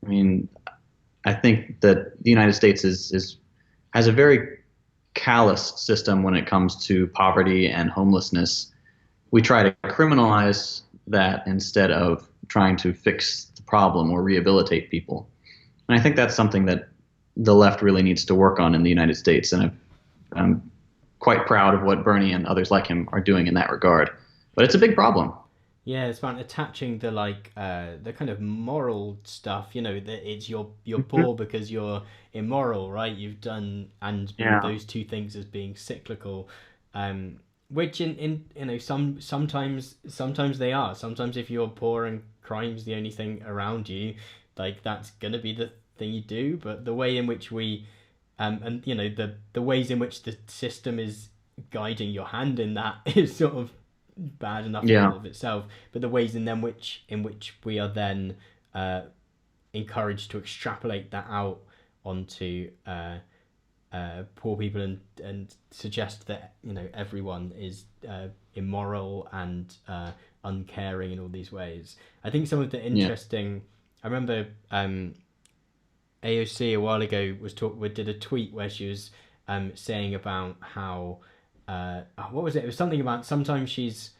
I mean, I think that the United States is has a very callous system when it comes to poverty and homelessness. We try to criminalize that instead of trying to fix the problem or rehabilitate people. And I think that's something that the left really needs to work on in the United States. And I'm quite proud of what Bernie and others like him are doing in that regard. But it's a big problem. Yeah, it's about attaching the the kind of moral stuff. You know that it's you're poor because you're immoral, right? You've done and Yeah. those two things as being cyclical, which in you know sometimes they are. Sometimes if you're poor and crime's the only thing around you, like that's gonna be the thing you do. But the way in which we and you know the ways in which the system is guiding your hand in that is sort of bad enough in and Yeah. of itself, but the ways in which we are then uh, encouraged to extrapolate that out onto poor people and suggest that you know everyone is immoral and uncaring in all these ways. I think some of the Yeah. interesting. I remember AOC a while ago did a tweet where she was saying about how what was it? It was something about sometimes she's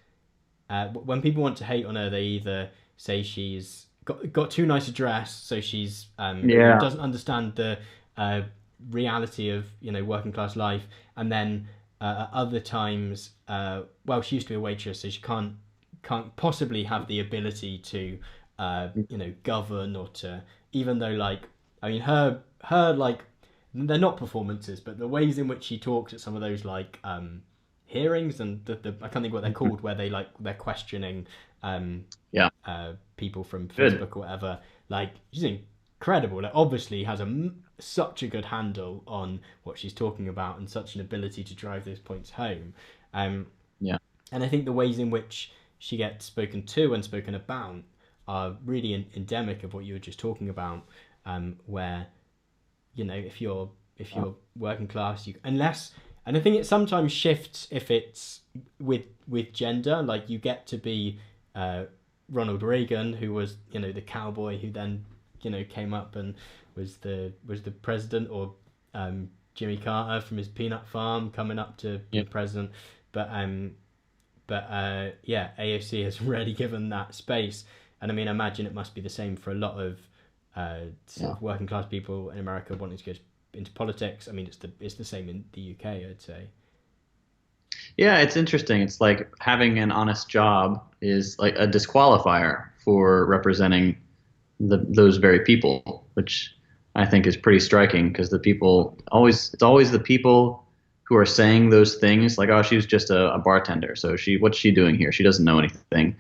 when people want to hate on her, they either say she's got too nice a dress, so she's you know Yeah. doesn't understand the uh, reality of you know working class life, and then at other times, well, she used to be a waitress, so she can't possibly have the ability to you know govern or to even though like I mean her like they're not performances, but the ways in which she talks at some of those like hearings and the I can't think what they're Mhm. called where they're questioning um, Yeah. people from Good. Facebook or whatever. Like she's incredible. Like obviously has such a good handle on what she's talking about and such an ability to drive those points home. Um, Yeah. and I think the ways in which she gets spoken to and spoken about are really endemic of what you were just talking about, where you know if Yeah. you're working class you unless and I think it sometimes shifts if it's with gender like you get to be uh, Ronald Reagan who was you know the cowboy who then you know came up and was the president or Jimmy Carter from his peanut farm coming up to Yeah. be president but yeah AOC has really given that space And I mean, I imagine it must be the same for a lot of sort Yeah. of working class people in America wanting to go into politics. I mean, it's the same in the UK, I'd say. Yeah, it's interesting. It's like having an honest job is like a disqualifier for representing those very people, which I think is pretty striking because the people always it's always the people who are saying those things like, oh, she's just a bartender, so what's she doing here? She doesn't know anything.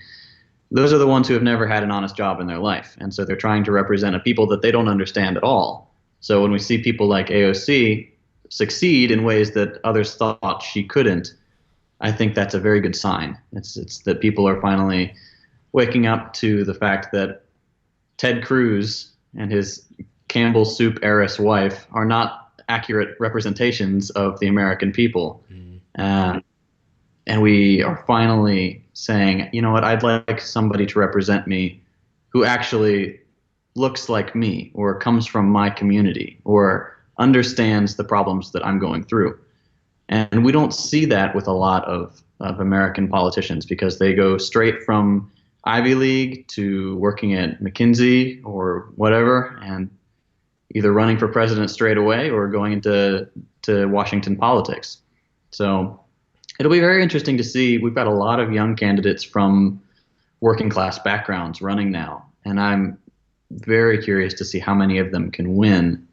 Those are the ones who have never had an honest job in their life, and so they're trying to represent a people that they don't understand at all. So when we see people like AOC succeed in ways that others thought she couldn't, I think that's a very good sign. It's that people are finally waking up to the fact that Ted Cruz and his Campbell soup heiress wife are not accurate representations of the American people. Mm. Uh, and we are finally saying, you know what, I'd like somebody to represent me who actually looks like me or comes from my community or understands the problems that I'm going through. And we don't see that with a lot of American politicians because they go straight from Ivy League to working at McKinsey or whatever, and either running for president straight away or going into Washington politics. So it'll be very interesting to see. We've got a lot of young candidates from working class backgrounds running now, and I'm very curious to see how many of them can win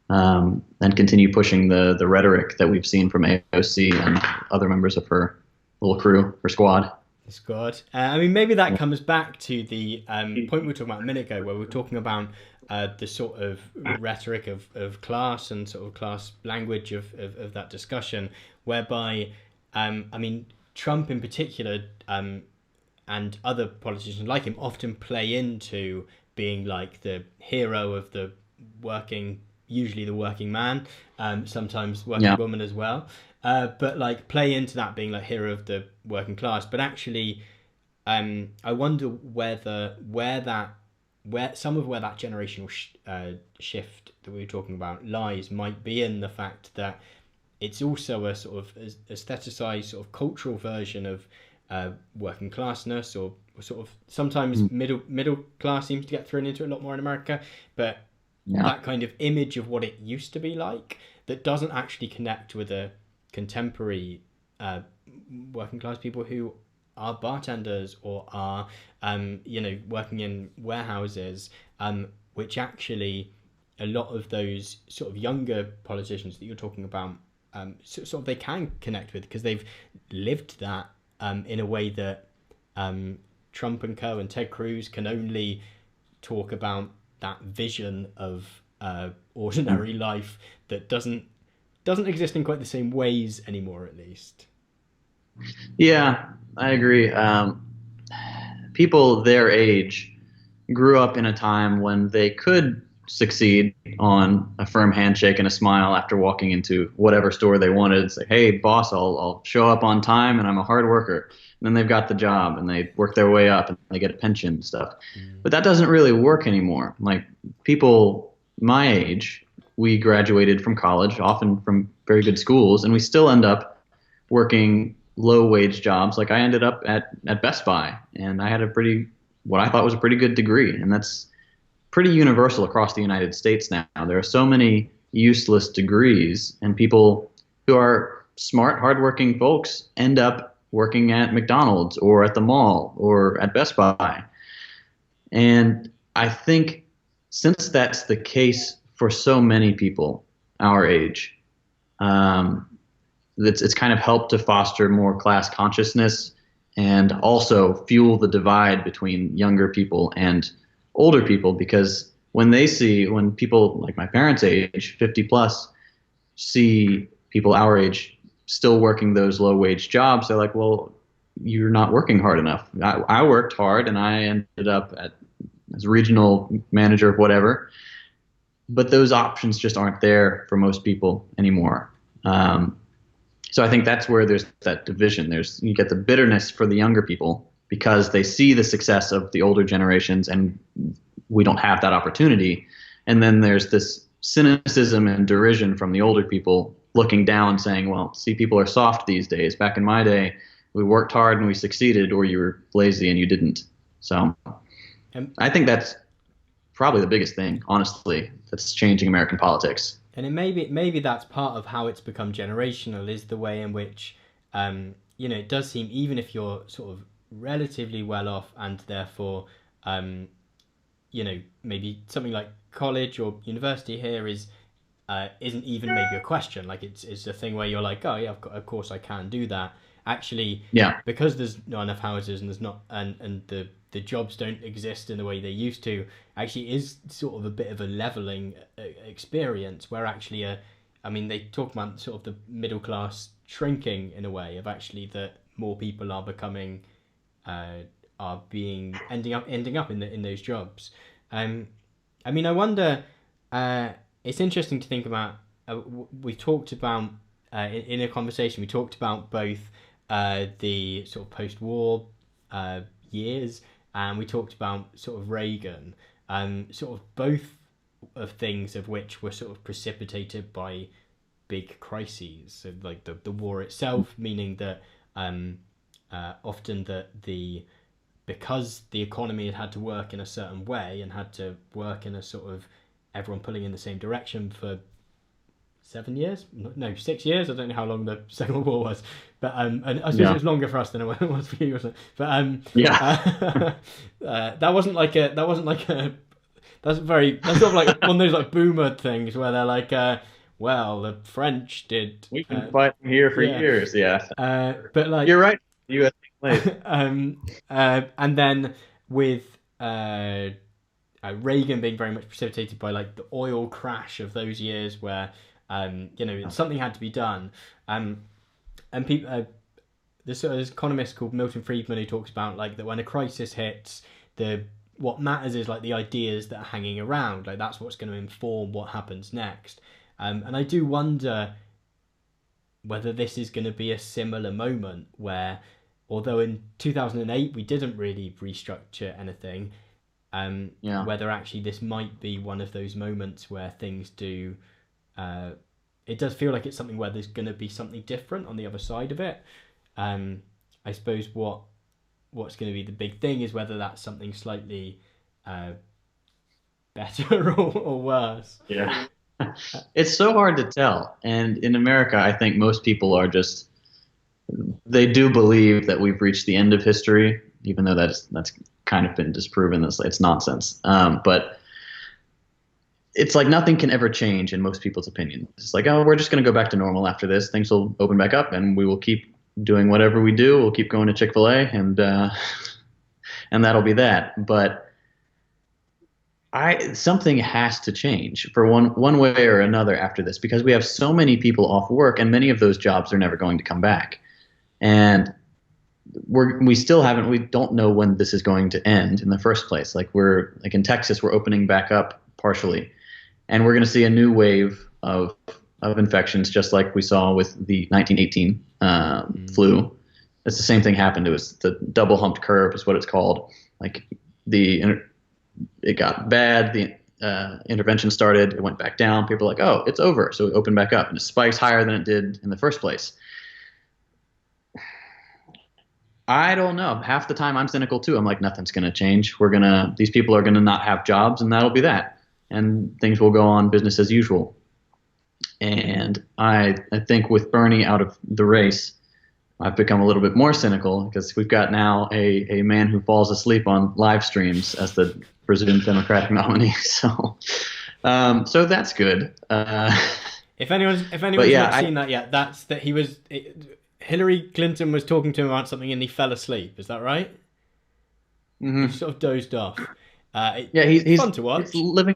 and continue pushing the rhetoric that we've seen from AOC and other members of her little crew, her squad. Squad. I mean, maybe that comes back to the point we were talking about a minute ago, where we were talking about the sort of rhetoric of class and sort of class language of that discussion, whereby, I mean, Trump in particular and other politicians like him often play into being like the hero of the working, usually the working man, sometimes working Yeah. woman as well. But like play into that being like hero of the working class. But actually, I wonder where some of where that generational shift that we were talking about lies might be in the fact that it's also a sort of aestheticized sort of cultural version of working classness, or sort of sometimes middle class seems to get thrown into it a lot more in America, but Yeah. that kind of image of what it used to be like that doesn't actually connect with a contemporary working class people who are bartenders or are working in warehouses, which actually a lot of those sort of younger politicians that you're talking about sort of they can connect with because they've lived that in a way that Trump and co and Ted Cruz can only talk about that vision of ordinary life that doesn't exist in quite the same ways anymore, at least. Yeah, I agree. People their age grew up in a time when they could succeed on a firm handshake and a smile after walking into whatever store they wanted. Say, hey, boss, I'll show up on time and I'm a hard worker. And then they've got the job and they work their way up and they get a pension and stuff. But that doesn't really work anymore. Like people my age, we graduated from college, often from very good schools, and we still end up working low wage jobs. Like I ended up at Best Buy and I had what I thought was a pretty good degree. And that's pretty universal across the United States now. There are so many useless degrees, and people who are smart, hardworking folks end up working at McDonald's or at the mall or at Best Buy. And I think since that's the case for so many people our age, um, it's kind of helped to foster more class consciousness and also fuel the divide between younger people and older people, because when people like my parents' age, 50 plus, see people our age still working those low wage jobs, they're like, well, you're not working hard enough. I worked hard and I ended up as regional manager of whatever, but those options just aren't there for most people anymore. So I think that's where there's that division. You get the bitterness for the younger people because they see the success of the older generations and we don't have that opportunity. And then there's this cynicism and derision from the older people looking down saying, well, see, people are soft these days. Back in my day, we worked hard and we succeeded, or you were lazy and you didn't. So And I think that's probably the biggest thing, honestly, that's changing American politics. and it maybe that's part of how it's become generational is the way in which it does seem even if you're sort of relatively well off and therefore um, maybe something like college or university here isn't even maybe a question. Like it's a thing where you're like, oh yeah, of course I can do that. Actually, Yeah. because there's not enough houses and there's not and the jobs don't exist in the way they used to. Actually, is sort of a bit of a leveling experience where actually I mean, they talk about sort of the middle class shrinking in a way of actually that more people are becoming uh, are being ending up in those jobs. Um, I mean, I wonder. Uh, it's interesting to think about. We talked about in a conversation. We talked about both the sort of post-war uh, years, and we talked about sort of Reagan. Sort of both of things of which were sort of precipitated by big crises. So like the war itself, meaning that often that the because the economy had to work in a certain way and had to work in a sort of everyone pulling in the same direction for 7 years, no 6 years. I don't know how long the Second World War was, but and I suppose it Yeah. was longer for us than it was for you, wasn't it? But Yeah. that wasn't like a that's sort of like one of those like boomer things where they're like well the French did We've been fighting here for yeah years. Yeah. but like You're right. U.S. slave. um, and then with Reagan being very much precipitated by like the oil crash of those years, where something had to be done, and people. There's sort of this economist called Milton Friedman who talks about like that when a crisis hits, the what matters is like the ideas that are hanging around, like that's what's going to inform what happens next. And I do wonder whether this is going to be a similar moment where, although in 2008 we didn't really restructure anything, Yeah. whether actually this might be one of those moments where things do. Uh, it does feel like it's something where there's going to be something different on the other side of it. Um, I suppose what's going to be the big thing is whether that's something slightly uh, better or worse. Yeah. It's so hard to tell. And in America, I think most people are just, they do believe that we've reached the end of history, even though that's kind of been disproven. It's nonsense. But it's like nothing can ever change in most people's opinion. It's like, oh, we're just going to go back to normal after this. Things will open back up, and we will keep doing whatever we do. We'll keep going to Chick-fil-A, and that'll be that. But something has to change for one way or another after this, because we have so many people off work, and many of those jobs are never going to come back. And we don't know when this is going to end in the first place. Like we're like in Texas, we're opening back up partially, and we're going to see a new wave of infections, just like we saw with the 1918 flu. It's the same thing happened. It was the double humped curve is what it's called. Like it got bad. The intervention started. It went back down. People were like, oh, it's over. So it opened back up, and it spikes higher than it did in the first place. I don't know. Half the time I'm cynical too. I'm like, nothing's going to change. These people are going to not have jobs, and that'll be that. And things will go on business as usual. And I think with Bernie out of the race, I've become a little bit more cynical, because we've got now a man who falls asleep on live streams as the presumed Democratic nominee. So that's good. If anyone's Yeah, not seen that yet, that's that Hillary Clinton was talking to him about something and he fell asleep. Is that right? He mm-hmm. sort of dozed off. Yeah, It's fun to watch. he's living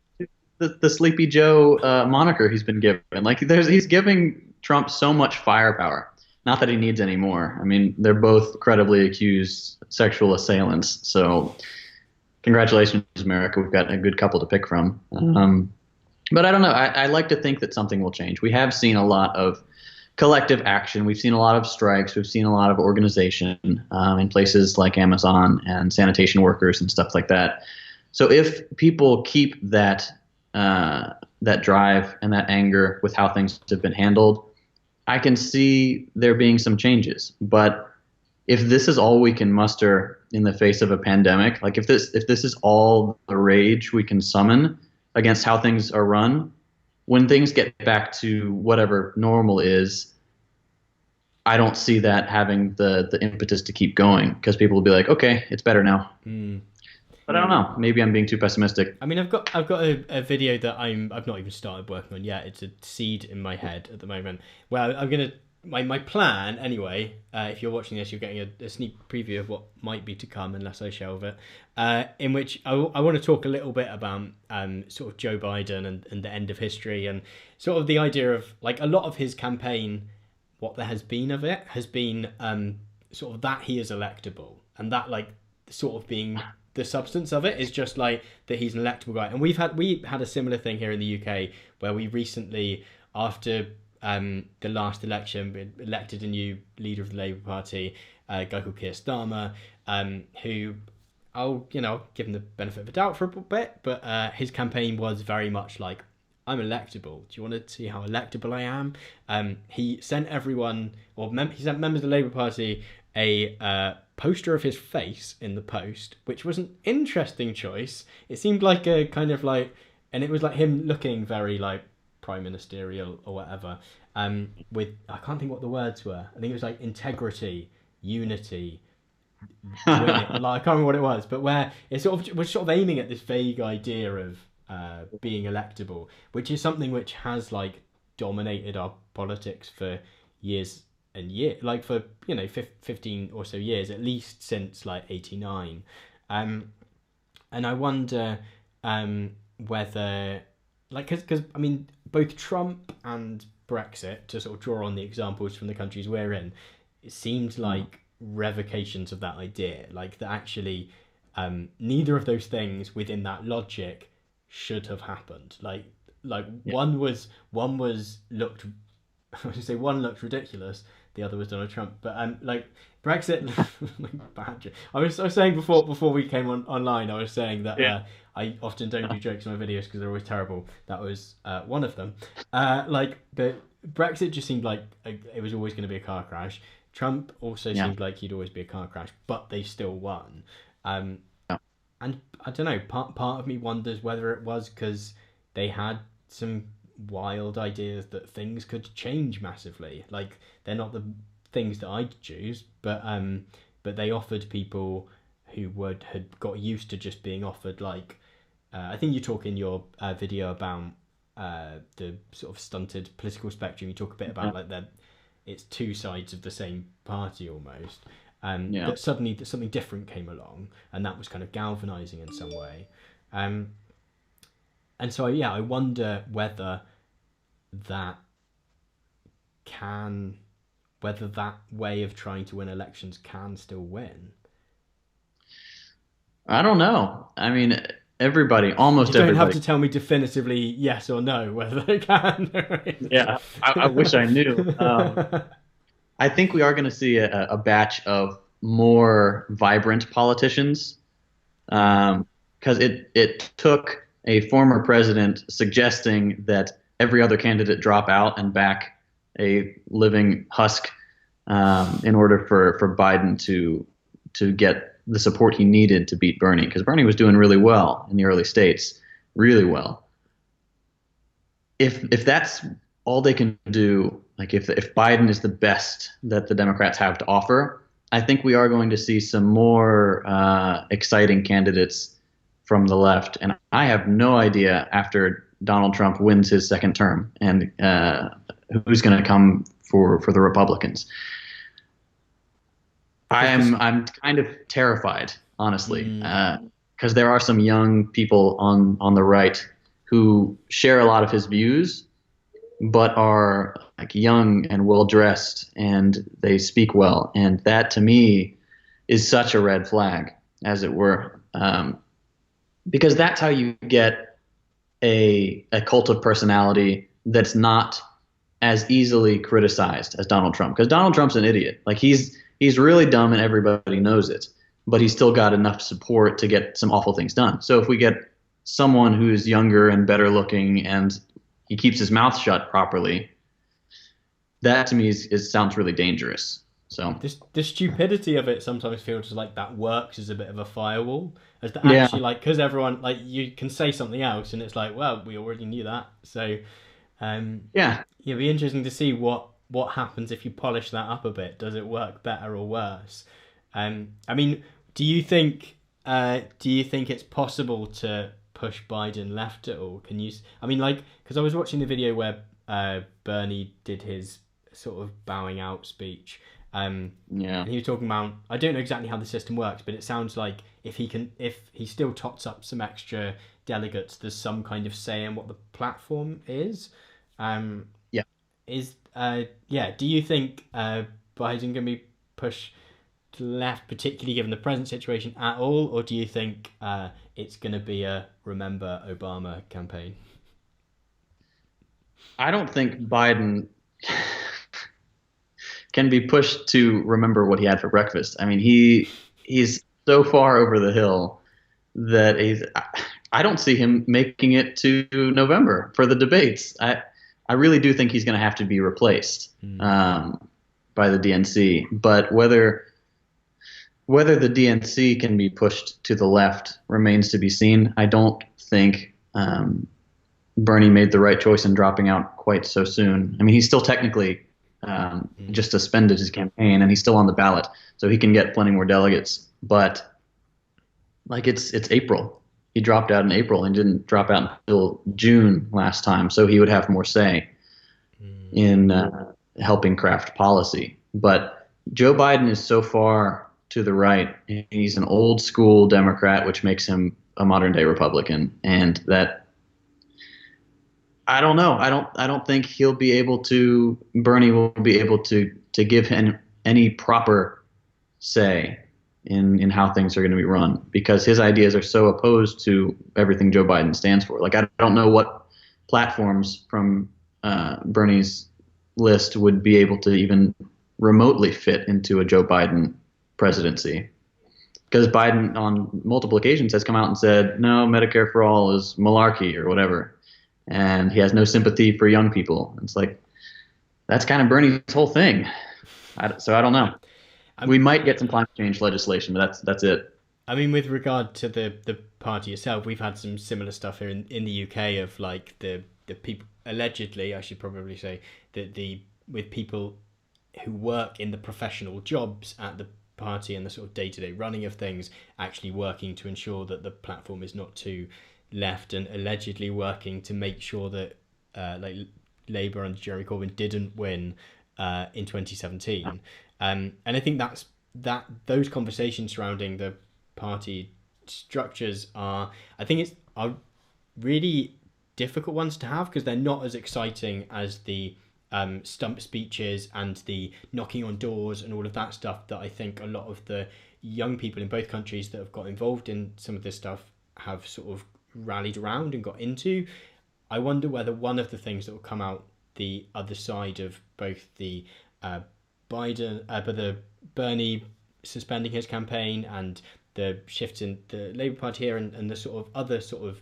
the Sleepy Joe moniker he's been given. Like he's giving Trump so much firepower. Not that he needs any more. I mean, they're both credibly accused sexual assailants. So congratulations, America. We've got a good couple to pick from. But I don't know. I like to think that something will change. We have seen a lot of collective action. We've seen a lot of strikes. We've seen a lot of organization in places like Amazon and sanitation workers and stuff like that. So if people keep that drive and that anger with how things have been handled, I can see there being some changes. But if this is all we can muster in the face of a pandemic. Like if this is all the rage we can summon against how things are run, when things get back to whatever normal is, I don't see that having the impetus to keep going because people will be like, okay, it's better now. Mm. But I don't know. Maybe I'm being too pessimistic. I mean, I've got a video that I've not even started working on yet. It's a seed in my head at the moment. Well, I'm gonna my plan anyway. If you're watching this, you're getting a sneak preview of what might be to come, unless I shelve it. In which I want to talk a little bit about sort of Joe Biden and the end of history and sort of the idea of like a lot of his campaign. What there has been of it has been sort of that he is electable, and that like sort of being the substance of it is just like that he's an electable guy. And we had a similar thing here in the UK where we recently, after the last election, we elected a new leader of the Labour Party, a guy called Keir Starmer, who I'll give him the benefit of the doubt for a bit, but his campaign was very much like, I'm electable. Do you want to see how electable I am? He sent everyone, or he sent members of the Labour Party a poster of his face in the post, which was an interesting choice. It seemed like a kind of like, and it was like him looking very like prime ministerial or whatever. With I can't think what the words were. I think it was like integrity, unity, winning. Like I can't remember what it was, but where it sort of was sort of aiming at this vague idea of being electable, which is something which has like dominated our politics for years and years, like for 15 or so years at least since like 89. And I wonder whether like because I mean both Trump and Brexit, to sort of draw on the examples from the countries we're in, it seemed like revocations of that idea, like that actually neither of those things within that logic should have happened. Like Yeah. one was looked I was say one looked ridiculous, the other was Donald Trump. But like Brexit, like, bad. I was saying before we came online. I was saying that Yeah. I often don't do jokes on my videos because they're always terrible. That was one of them. Like the Brexit just seemed like it was always going to be a car crash. Trump also Yeah. seemed like he'd always be a car crash, but they still won. Yeah. And I don't know. Part of me wonders whether it was because they had some wild ideas that things could change massively. Like they're not the things that I'd choose, but they offered people who had got used to just being offered like I think you talk in your video about the sort of stunted political spectrum. You talk a bit about like that it's two sides of the same party almost. Yeah. That suddenly that something different came along, and that was kind of galvanizing in some way. And so yeah, I wonder whether that can whether that way of trying to win elections can still win. I don't know. I mean, You almost don't have everybody. to tell me definitively yes or no whether they can. Yeah, I wish I knew. I think we are going to see a batch of more vibrant politicians because it took a former president suggesting that every other candidate drop out and back a living husk in order for Biden to get the support he needed to beat Bernie, because Bernie was doing really well in the early states, really well. If that's all they can do, like if Biden is the best that the Democrats have to offer, I think we are going to see some more exciting candidates from the left. And I have no idea after Donald Trump wins his second term and who's going to come for the Republicans. I'm kind of terrified, honestly, because there are some young people on the right who share a lot of his views, but are like young and well dressed and they speak well, and that to me is such a red flag, as it were, because that's how you get a cult of personality that's not as easily criticized as Donald Trump, because Donald Trump's an idiot. Like he's really dumb and everybody knows it, but he's still got enough support to get some awful things done. So if we get someone who's younger and better looking and he keeps his mouth shut properly, that to me sounds really dangerous. So This the stupidity of it sometimes feels like that works as a bit of a firewall, as to yeah, actually like because everyone like you can say something else and it's like well we already knew that so um yeah. it'd be interesting to see what happens if you polish that up a bit. Does it work better or worse? I mean, do you think it's possible to push Biden left at all? Can you? I mean, like, because I was watching the video where Bernie did his sort of bowing out speech, Yeah. and he was talking about. I don't know exactly how the system works, but it sounds like if he still tots up some extra delegates, there's some kind of say in what the platform is. Um, Yeah. is yeah? Do you think Biden going to be pushed to the left, particularly given the present situation at all, or do you think it's going to be a remember Obama campaign? I don't think Biden can be pushed to remember what he had for breakfast. I mean, he's so far over the hill that I don't see him making it to November for the debates. I really do think he's going to have to be replaced Mm. um, by the DNC. But whether the DNC can be pushed to the left remains to be seen. I don't think Bernie made the right choice in dropping out quite so soon. I mean, he's still technically Mm. just suspended his campaign, and he's still on the ballot, so he can get plenty more delegates. But like it's April. He dropped out in April and didn't drop out until June last time, so he would have more say Mm. in helping craft policy. But Joe Biden is so far to the right. He's an old school Democrat, which makes him a modern day Republican, and that I don't know. I don't think he'll be able to. Bernie will be able to give him any proper say in how things are going to be run because his ideas are so opposed to everything Joe Biden stands for. Like I don't know what platforms from Bernie's list would be able to even remotely fit into a Joe Biden presidency. Because Biden, on multiple occasions, has come out and said, no, Medicare for all is malarkey or whatever. And he has no sympathy for young people. It's like, that's kind of Bernie's whole thing. So I don't know. We I'm, might get some climate change legislation, but that's it. I mean, with regard to the party itself, we've had some similar stuff here in the UK of like the people allegedly, I should probably say that the with people who work in the professional jobs at the party and the sort of day to day running of things, actually working to ensure that the platform is not too left, and allegedly working to make sure that like Labour under Jeremy Corbyn didn't win in 2017. And I think that those conversations surrounding the party structures are, I think it's are really difficult ones to have because they're not as exciting as the stump speeches and the knocking on doors and all of that stuff that I think a lot of the young people in both countries that have got involved in some of this stuff have sort of rallied around and got into. I wonder whether one of the things that will come out the other side of both the uh, but the Bernie suspending his campaign and the shift in the Labour Party here and the sort of other sort of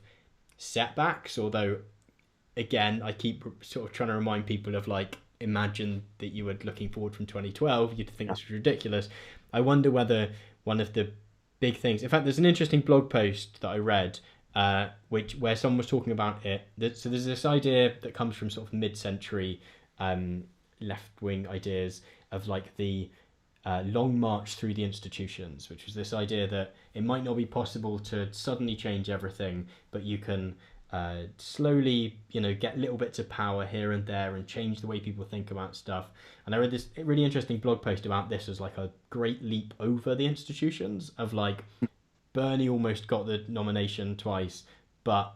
setbacks. Although, again, I keep sort of trying to remind people of like, imagine that you were looking forward from 2012, you'd think this was ridiculous. I wonder whether one of the big things, in fact, there's an interesting blog post that I read which where someone was talking about it. So there's this idea that comes from sort of mid-century left-wing ideas of like the long march through the institutions, which was this idea that it might not be possible to suddenly change everything, but you can slowly, get little bits of power here and there and change the way people think about stuff. And I read this really interesting blog post about this as like a great leap over the institutions of like Bernie almost got the nomination twice, but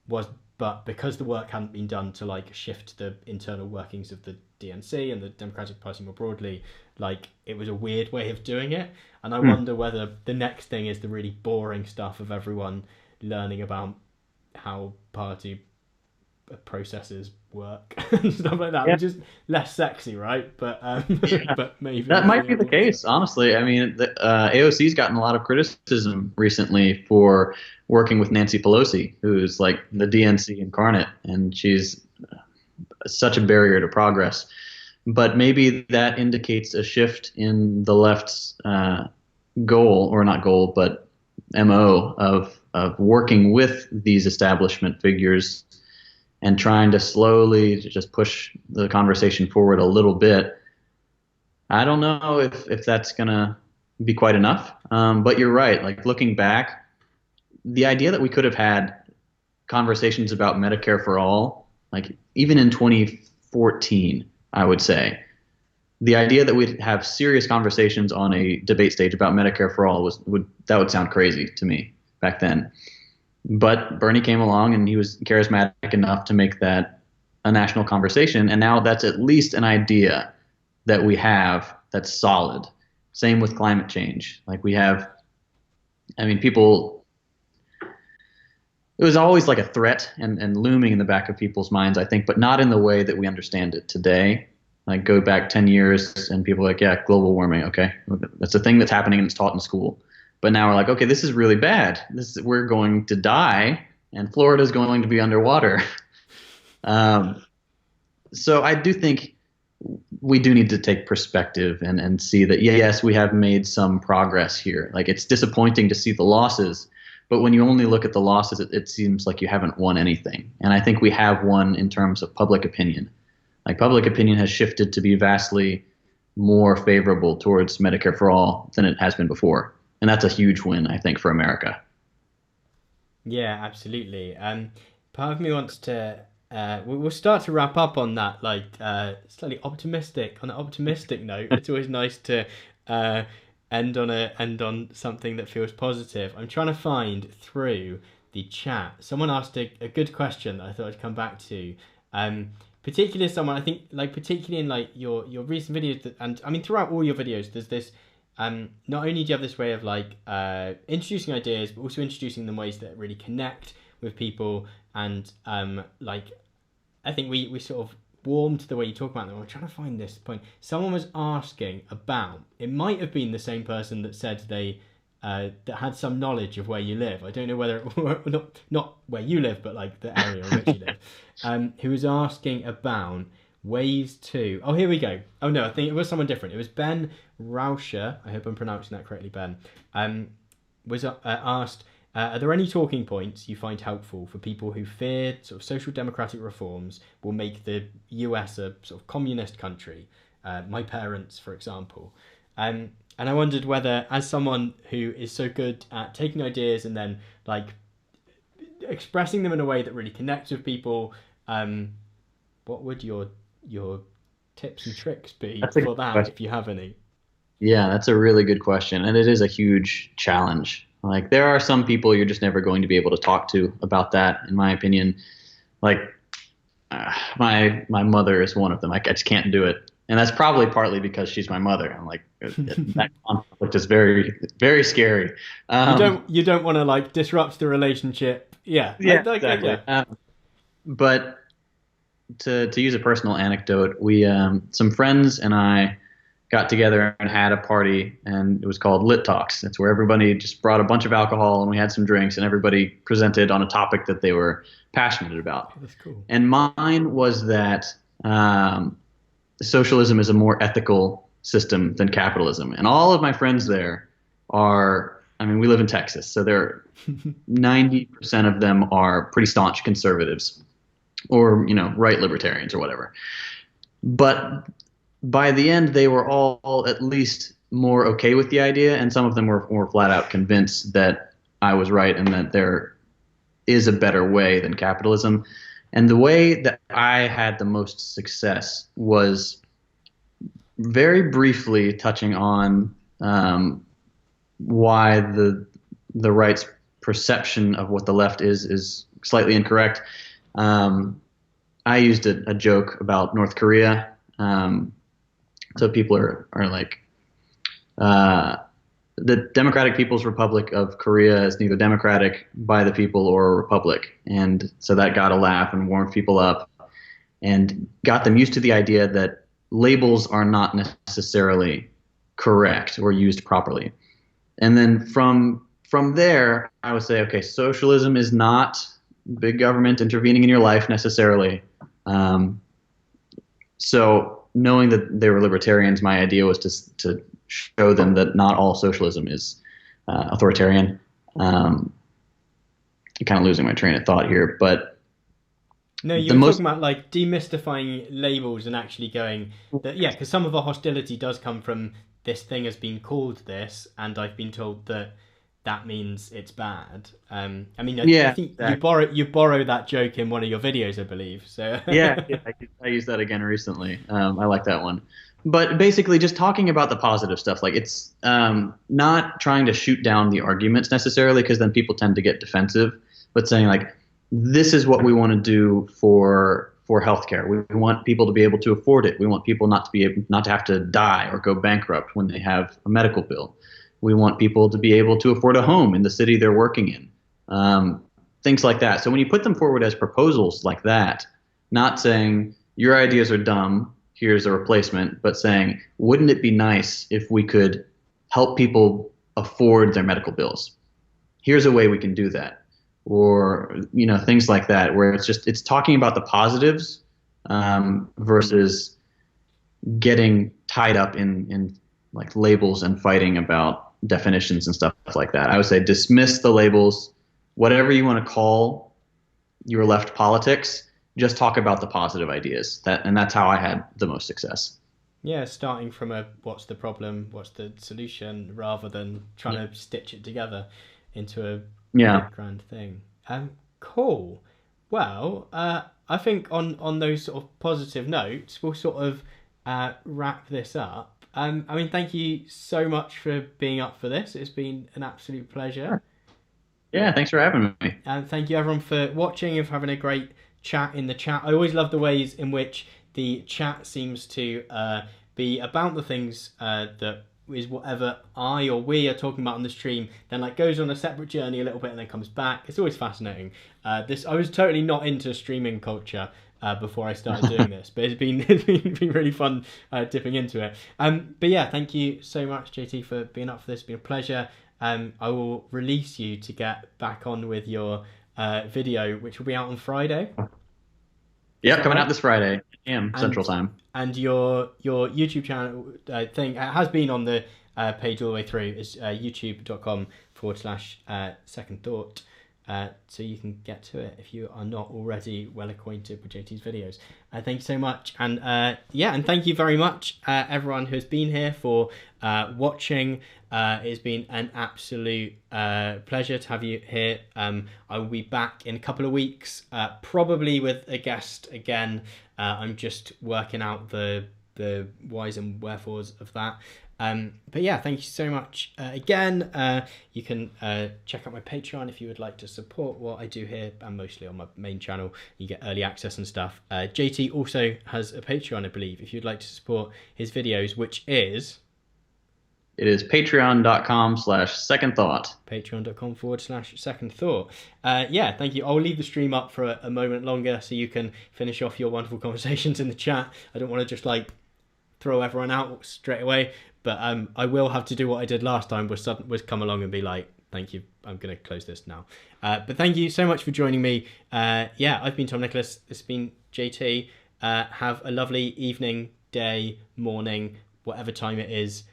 was but because the work hadn't been done to like shift the internal workings of the DNC and the Democratic Party more broadly, like it was a weird way of doing it. And I Hmm. wonder whether the next thing is the really boring stuff of everyone learning about how party processes work and stuff like that, Yeah, which is less sexy, right? But yeah, but maybe that it's might the be the answer. case. Honestly, I mean, AOC's gotten a lot of criticism recently for working with Nancy Pelosi, who's like the Mm. DNC incarnate, and she's such a barrier to progress. but maybe that indicates a shift in the left's goal, or not goal, but MO of working with these establishment figures and trying to slowly just push the conversation forward a little bit. I don't know if that's gonna be quite enough. But you're right. Like looking back, the idea that we could have had conversations about Medicare for all, like even in 2014, I would say, the idea that we'd have serious conversations on a debate stage about Medicare for all would sound crazy to me back then. But Bernie came along and he was charismatic enough to make that a national conversation, and now that's at least an idea that we have that's solid. Same with climate change. Like we have, I mean, people, it was always like a threat and looming in the back of people's minds, I think, but not in the way that we understand it today. Like go back 10 years and people are like, yeah, global warming. Okay. That's a thing that's happening and it's taught in school. But now we're like, okay, this is really bad. We're going to die and Florida's going to be underwater. Um, so I do think we do need to take perspective and see that, yes, we have made some progress here. Like it's disappointing to see the losses, but when you only look at the losses, it seems like you haven't won anything. And I think we have won in terms of public opinion. Like public opinion has shifted to be vastly more favorable towards Medicare for all than it has been before. And that's a huge win, I think, for America. Yeah, absolutely. Part of me wants to. We'll start to wrap up on that, like slightly optimistic. On an optimistic note, it's always nice to uh, end on something that feels positive. I'm trying to find through the chat. Someone asked a good question that I thought I'd come back to. Particularly someone I think, like particularly in like your recent videos, and I mean throughout all your videos, there's this not only do you have this way of like introducing ideas, but also introducing them ways that really connect with people. And like I think we sort of warm to the way you talk about them. I'm trying to find this point. Someone was asking about. It might have been the same person that said they that had some knowledge of where you live. I don't know whether not where you live, but like the area in which you live. Who was asking about ways to. Oh, here we go. Oh no, I think it was someone different. It was Ben Rauscher. I hope I'm pronouncing that correctly, Ben. Was asked. Are there any talking points you find helpful for people who fear sort of social democratic reforms will make the US a sort of communist country? My parents, for example. And I wondered whether, as someone who is so good at taking ideas and then like expressing them in a way that really connects with people, what would your tips and tricks be That's a for good that, question. if you have any? Yeah, that's a really good question. And it is a huge challenge. Like, there are some people you're just never going to be able to talk to about that, in my opinion. Like, my mother is one of them. I just can't do it. And that's probably partly because she's my mother. I'm like, that conflict is very, very scary. Um, You don't want to like disrupt the relationship. Yeah, yeah, yeah. exactly. But to use a personal anecdote, we some friends and I got together and had a party, and it was called Lit Talks. It's where everybody just brought a bunch of alcohol and we had some drinks, and everybody presented on a topic that they were passionate about. That's cool. And mine was that socialism is a more ethical system than capitalism. And all of my friends there are, I mean, we live in Texas, so they're 90% of them are pretty staunch conservatives or, right libertarians or whatever. But by the end, they were all at least more okay with the idea, and some of them were more flat out convinced that I was right and that there is a better way than capitalism. And the way that I had the most success was very briefly touching on why the right's perception of what the left is slightly incorrect. Um, I used a joke about North Korea. So people are like, uh, the Democratic People's Republic of Korea is neither democratic by the people or a republic. And so that got a laugh and warmed people up and got them used to the idea that labels are not necessarily correct or used properly. And then from there, I would say, okay, socialism is not big government intervening in your life necessarily. So knowing that they were libertarians, my idea was to show them that not all socialism is authoritarian. I'm kind of losing my train of thought here, but No, you the were most, talking about like demystifying labels and actually going that, yeah, because some of our hostility does come from this thing has been called this, and I've been told that that means it's bad. I mean, I yeah, think exactly. you borrow that joke in one of your videos, I believe. So Yeah, I used that again recently. I like that one. But basically, just talking about the positive stuff, like it's not trying to shoot down the arguments necessarily, because then people tend to get defensive. But saying like, this is what we want to do for healthcare. We want people to be able to afford it. We want people not to have to die or go bankrupt when they have a medical bill. We want people to be able to afford a home in the city they're working in. Things like that. So when you put them forward as proposals like that, not saying your ideas are dumb, here's a replacement, but saying, wouldn't it be nice if we could help people afford their medical bills? Here's a way we can do that. Or, things like that, where it's talking about the positives versus getting tied up in like labels and fighting about definitions and stuff like that. I would say dismiss the labels, whatever you want to call your left politics, just talk about the positive ideas. And that's how I had the most success. yeah, starting from a what's the problem, what's the solution, rather than trying to stitch it together into a Yeah. big grand thing. Cool. Well, I think on those sort of positive notes, we'll sort of wrap this up. I mean, thank you so much for being up for this. It's been an absolute pleasure. Sure. Yeah. Thanks for having me. And thank you everyone for watching and for having a great chat in the chat. I always love the ways in which the chat seems to be about the things that is whatever I or we are talking about on the stream, then like goes on a separate journey a little bit and then comes back. It's always fascinating. This I was totally not into streaming culture before I started doing this, but it's been really fun dipping into it. But yeah, thank you so much, JT, for being up for this. It's been a pleasure. I will release you to get back on with your video, which will be out on Friday. Is Yep. that Coming right? out this Friday, a.m. Central And Time. your YouTube channel thing has been on the page all the way through. Is youtube.com/, second thought. So you can get to it if you are not already well acquainted with JT's videos. Thank you so much, and and thank you very much, everyone who's been here for watching. It's been an absolute pleasure to have you here. I will be back in a couple of weeks, probably with a guest again. I'm just working out the whys and wherefores of that. But yeah, thank you so much again. You can check out my Patreon if you would like to support what I do here, and mostly on my main channel. You get early access and stuff. JT also has a Patreon, I believe, if you'd like to support his videos, which is It is patreon.com/second thought. patreon.com/second thought. Yeah, thank you. I'll leave the stream up for a moment longer so you can finish off your wonderful conversations in the chat. I don't want to just like throw everyone out straight away, but I will have to do what I did last time, was come along and be like, thank you, I'm going to close this now. But thank you so much for joining me. Yeah, I've been Tom Nicholas. This has been JT. Have a lovely evening, day, morning, whatever time it is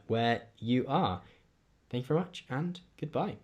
where you are. Thank you very much, and goodbye.